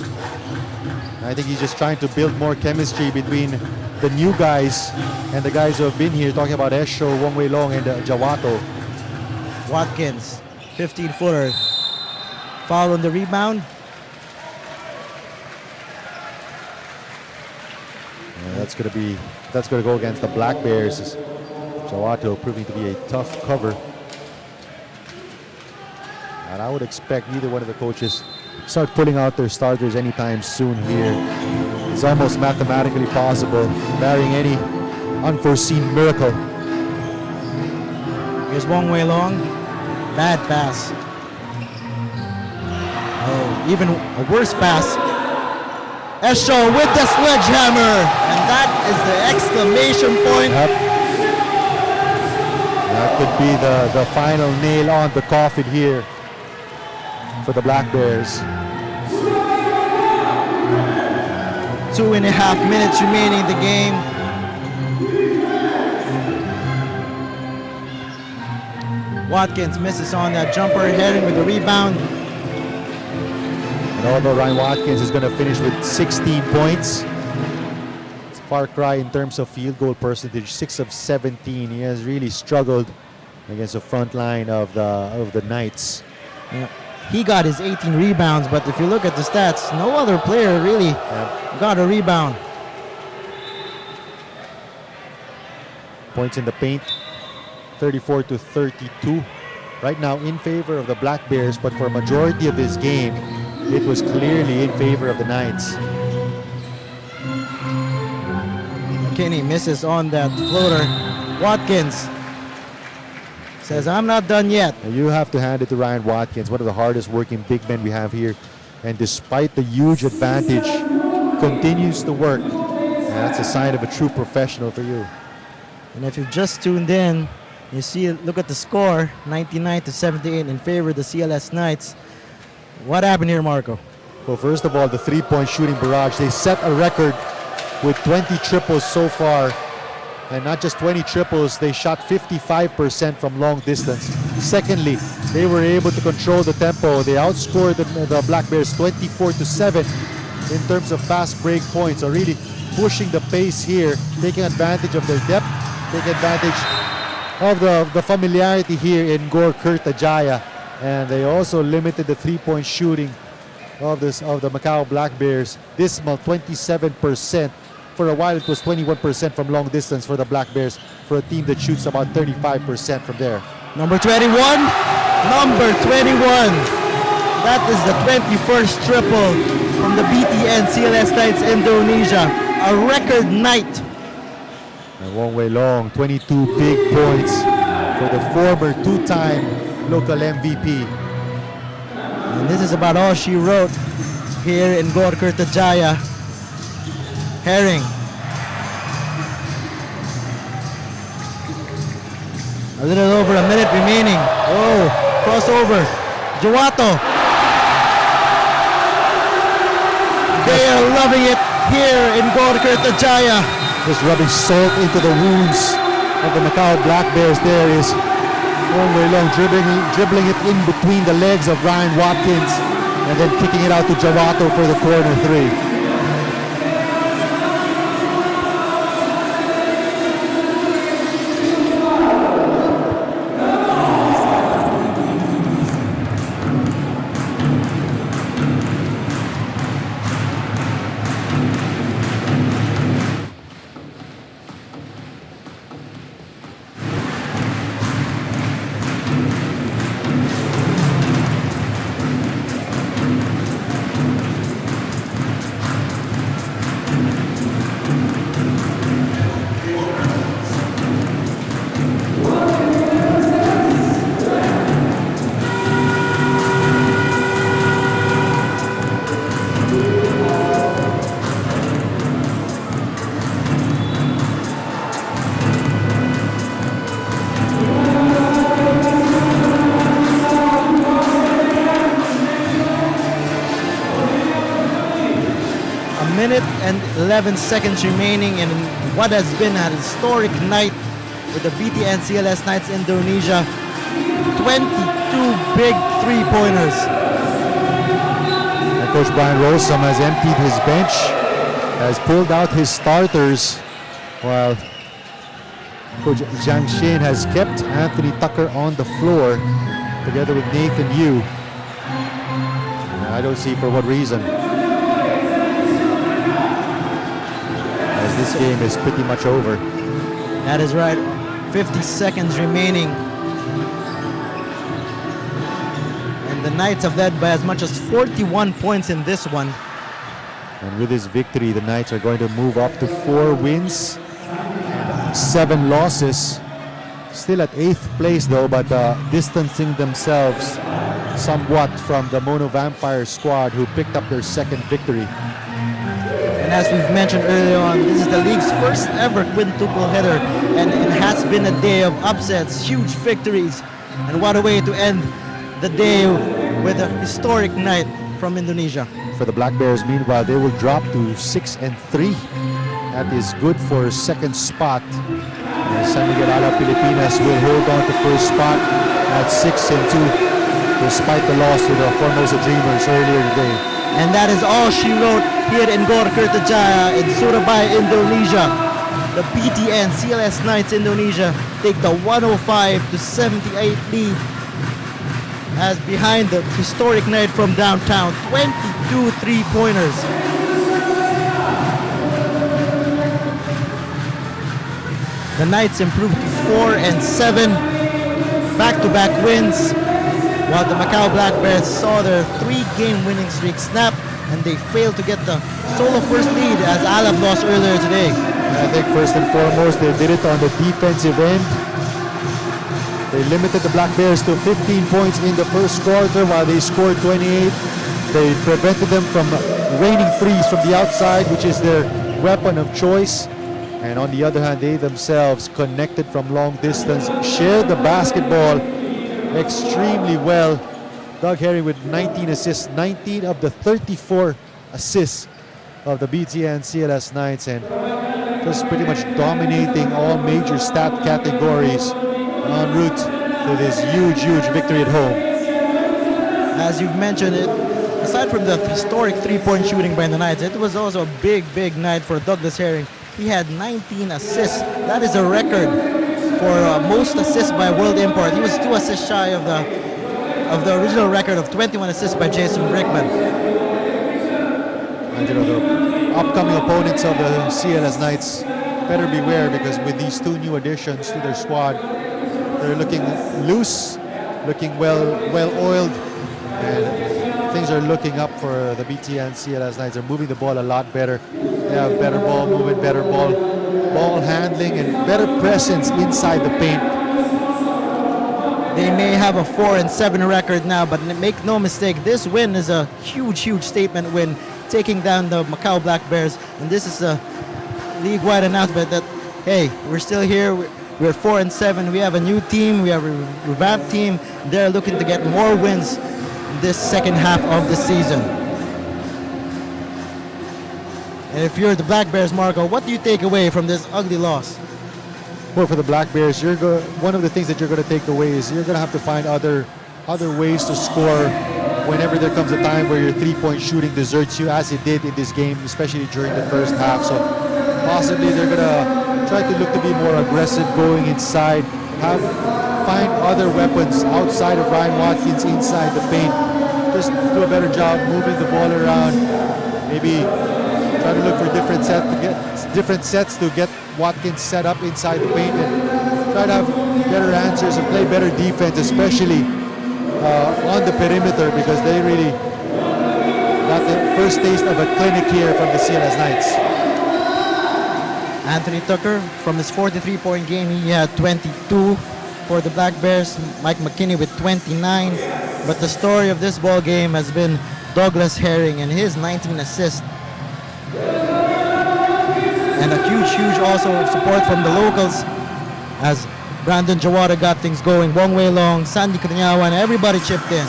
I think he's just trying to build more chemistry between the new guys and the guys who have been here, talking about Esho, Wong Wei Long, and Jawato.
Watkins, 15-footer. Foul on the rebound.
That's gonna go against the Black Bears. Jawato proving to be a tough cover. And I would expect neither one of the coaches start pulling out their starters anytime soon here. It's almost mathematically possible, barring any unforeseen miracle.
Here's Wong Wei Long. Bad pass. Oh, even a worse pass. Esho with the sledgehammer. And that is the exclamation point.
Yep. That could be the final nail on the coffin here for the Black Bears.
2.5 minutes remaining in the game. Watkins misses on that jumper, heading with the rebound.
And although Ryan Watkins is going to finish with 16 points, it's a far cry in terms of field goal percentage, 6 of 17. He has really struggled against the front line of the Knights.
Yeah. He got his 18 rebounds, but if you look at the stats, no other player really got a rebound.
Points in the paint, 34-32. Right now in favor of the Black Bears, but for a majority of this game, it was clearly in favor of the Knights.
McKinney misses on that floater. Watkins says, I'm not done yet.
You have to hand it to Ryan Watkins, one of the hardest working big men we have here. And despite the huge advantage, continues to work. And that's a sign of a true professional for you.
And if you've just tuned in, you see, look at the score, 99-78 in favor of the CLS Knights. What happened here, Marco?
Well, first of all, the three-point shooting barrage. They set a record with 20 triples so far. And not just 20 triples, they shot 55% from long distance. Secondly, they were able to control the tempo. They outscored the Black Bears 24-7 in terms of fast break points. So really pushing the pace here, taking advantage of their depth, taking advantage of the familiarity here in Gor Kurtajaya. And they also limited the three-point shooting of the Macau Black Bears. Dismal 27%. For a while, it was 21% from long distance for the Black Bears, for a team that shoots about 35% from there.
Number 21. Number 21. That is the 21st triple from the BTN CLS Knights Indonesia. A record night.
And Wong Wei Long, 22 big points for the former two-time local MVP.
And this is about all she wrote here in Gor Kertajaya. Herring. A little over a minute remaining. Oh, crossover. Jawato. They are loving it here in Gor Kertajaya.
Just rubbing salt into the wounds of the Macau Black Bears. There is long way long, dribbling it in between the legs of Ryan Watkins and then kicking it out to Jawato for the corner three.
Minute and 11 seconds remaining in what has been a historic night with the BTN CLS Knights Indonesia. 22 big three-pointers.
And Coach Brian Rosam has emptied his bench, has pulled out his starters, while Coach Zhang Xin has kept Anthony Tucker on the floor together with Nathan Yu. I don't see for what reason. This game is pretty much over.
That is right. 50 seconds remaining. And the Knights have led by as much as 41 points in this one.
And with this victory, the Knights are going to move up to 4 wins, 7 losses. Still at 8th place though, but distancing themselves somewhat from the Mono Vampire squad who picked up their second victory.
And as we've mentioned earlier on, this is the league's first ever quintuple header, and it has been a day of upsets, huge victories, and what a way to end the day with a historic night from Indonesia.
For the Black Bears, meanwhile, they will drop to 6-3. That is good for second spot. San Miguel Alab Pilipinas will hold on to first spot at 6-2, despite the loss to the Formosa Dreamers earlier today.
And that is all she wrote here in Gor Kertajaya in Surabaya, Indonesia. The BTN CLS Knights Indonesia take the 105-78 lead as behind the historic night from downtown, 22 three-pointers. The Knights improved to 4-7, back-to-back wins, while the Macau Black Bears saw their 3-game winning streak snap, and they failed to get the solo first lead as Alab lost earlier today.
I think first and foremost they did it on the defensive end. They limited the Black Bears to 15 points in the first quarter while they scored 28. They prevented them from raining threes from the outside, which is their weapon of choice. And on the other hand, they themselves connected from long distance, shared the basketball extremely well. Doug Herring with 19 assists, 19 of the 34 assists of the BTN CLS Knights, and just pretty much dominating all major stat categories en route to this huge victory at home.
As you've mentioned it, aside from the historic three-point shooting by the Knights, it was also a big night for Douglas Herring. He had 19 assists. That is a record for most assists by world import. He was 2 assists shy of the original record of 21 assists by Jason Brickman.
And the upcoming opponents of the CLS Knights better beware, because with these 2 new additions to their squad, they're looking loose, looking well-oiled, and things are looking up for the BTN CLS Knights. They're moving the ball a lot better. They have better ball movement, better ball handling, and better presence inside the paint.
They may have a 4-7 record now, but make no mistake, this win is a huge statement win, taking down the Macau Black Bears. And this is a league-wide announcement that, hey, we're still here. We're 4-7. We have a new team. We have a revamped team. They're looking to get more wins this second half of the season. And if you're the Black Bears, Marco, what do you take away from this ugly loss?
Well, for the Black Bears, one of the things that you're going to take away is you're going to have to find other ways to score whenever there comes a time where your three-point shooting deserts you, as it did in this game, especially during the first half. So possibly they're going to try to look to be more aggressive going inside, find other weapons outside of Ryan Watkins inside the paint. Just do a better job moving the ball around. Maybe try to look for different sets to get Watkins set up inside the paint and try to have better answers and play better defense, especially on the perimeter, because they really got the first taste of a clinic here from the CLS Knights.
Anthony Tucker, from his 43-point game, he had 22 for the Black Bears. Mike McKinney with 29. But the story of this ball game has been Douglas Herring and his 19 assists. And a huge also support from the locals as Brandon Jawada got things going. Wong Wei Long, Sandy Kanyawan, everybody chipped in.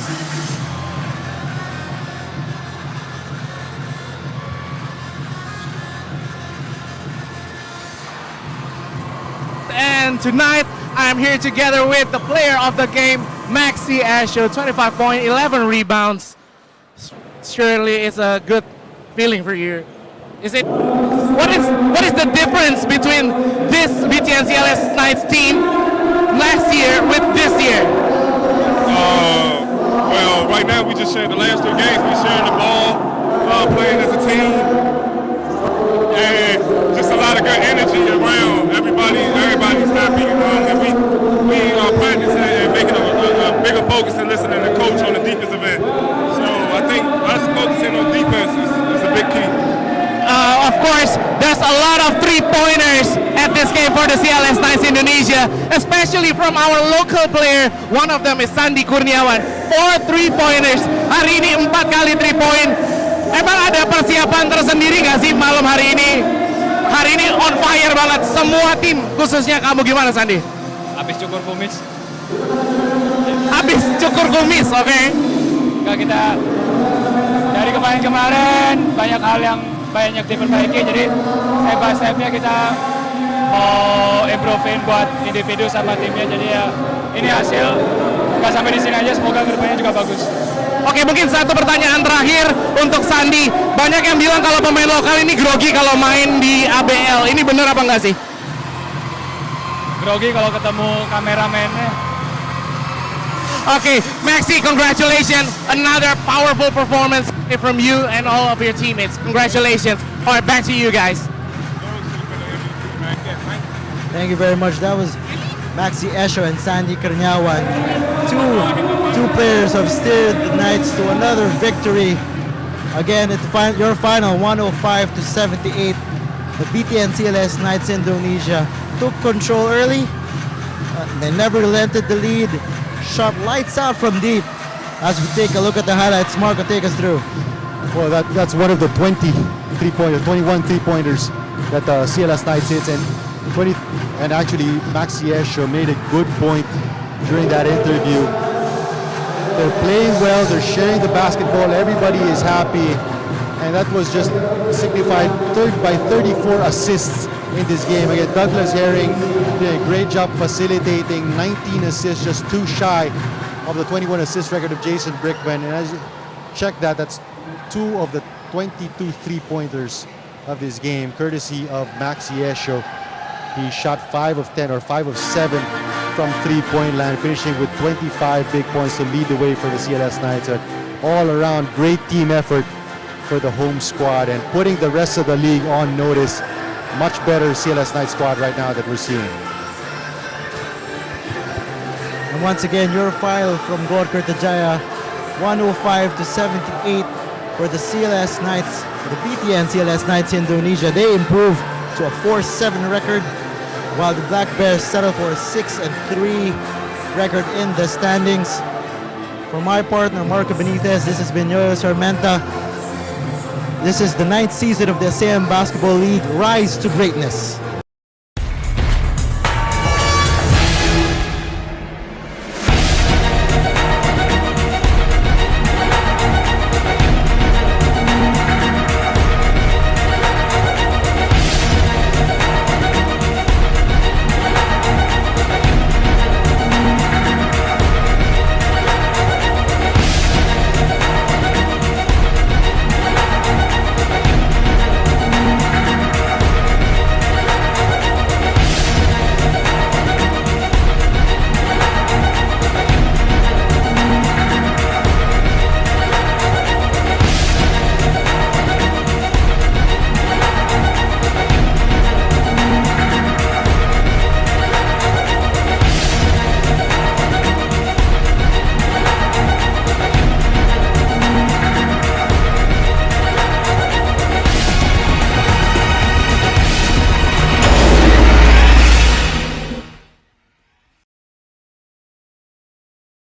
And tonight, I'm here together with the player of the game, Maxi Asho, 25 points, 11 rebounds. Surely it's a good feeling for you. What is the difference between this BTN CLS Knights team last year with this year?
Well, right now we just shared the last 2 games. We shared the ball, playing as a team, and just a lot of good energy around. Everybody's happy, and we practicing and making a bigger focus and listening to coach on the defensive end. So I think us focusing on defense is a big key.
Of course, there's a lot of three-pointers at this game for the CLS Knights Indonesia, especially from our local player. One of them is Sandy Kurniawan. 4 three-pointers. Hari ini 4 kali 3-point. Emang ada persiapan tersendiri nggak sih malam hari ini? Hari ini on fire banget. Semua tim, khususnya kamu gimana, Sandy?
Habis cukur kumis.
Habis cukur kumis, oke?
Kita dari kemarin banyak hal yang banyak diperbaiki, jadi step by stepnya kita mau improvein buat individu sama timnya, jadi ya ini hasil nggak sampai di sini aja, semoga kedepannya juga bagus.
Oke, mungkin satu pertanyaan terakhir untuk Sandy. Banyak yang bilang kalau pemain lokal ini grogi kalau main di ABL, ini bener apa enggak sih?
Grogi kalau ketemu kameramennya.
Okay, Maxi, congratulations. Another powerful performance from you and all of your teammates. Congratulations. All right, back to you guys.
Thank you very much. That was Maxi Esho and Sandy Karnyawan. Two players have steered the Knights to another victory. Again, it's your final 105-78. The BTN CLS Knights Indonesia took control early. They never relented the lead. Shot lights out from deep. As we take a look at the highlights, Marco, take us through.
Well, that's one of the 21 three-pointers that the CLS Knights hits, and actually Maxi Esho made a good point during that interview. They're playing well, they're sharing the basketball, everybody is happy, and that was just signified by 34 assists in this game. Again, Douglas Herring did a great job facilitating, 19 assists, just 2 shy of the 21 assist record of Jason Brickman. And as you check that's 2 of the 22 three-pointers of this game, courtesy of Maxi Esho. He shot 5 of 10 or 5 of 7 from three-point land, finishing with 25 big points to lead the way for the CLS Knights. All around, great team effort for the home squad and putting the rest of the league on notice. Much better CLS Knights squad right now that we're seeing.
And once again, your final from Gorkar Tajaya, 105-78 for the CLS Knights, the BTN CLS Knights Indonesia. They improved to a 4-7 record, while the Black Bears settled for a 6-3 record in the standings. For my partner, Marco Benitez, this has been Yoyo Sarmenta. This is the 9th season of the ASEAN Basketball League. Rise to greatness.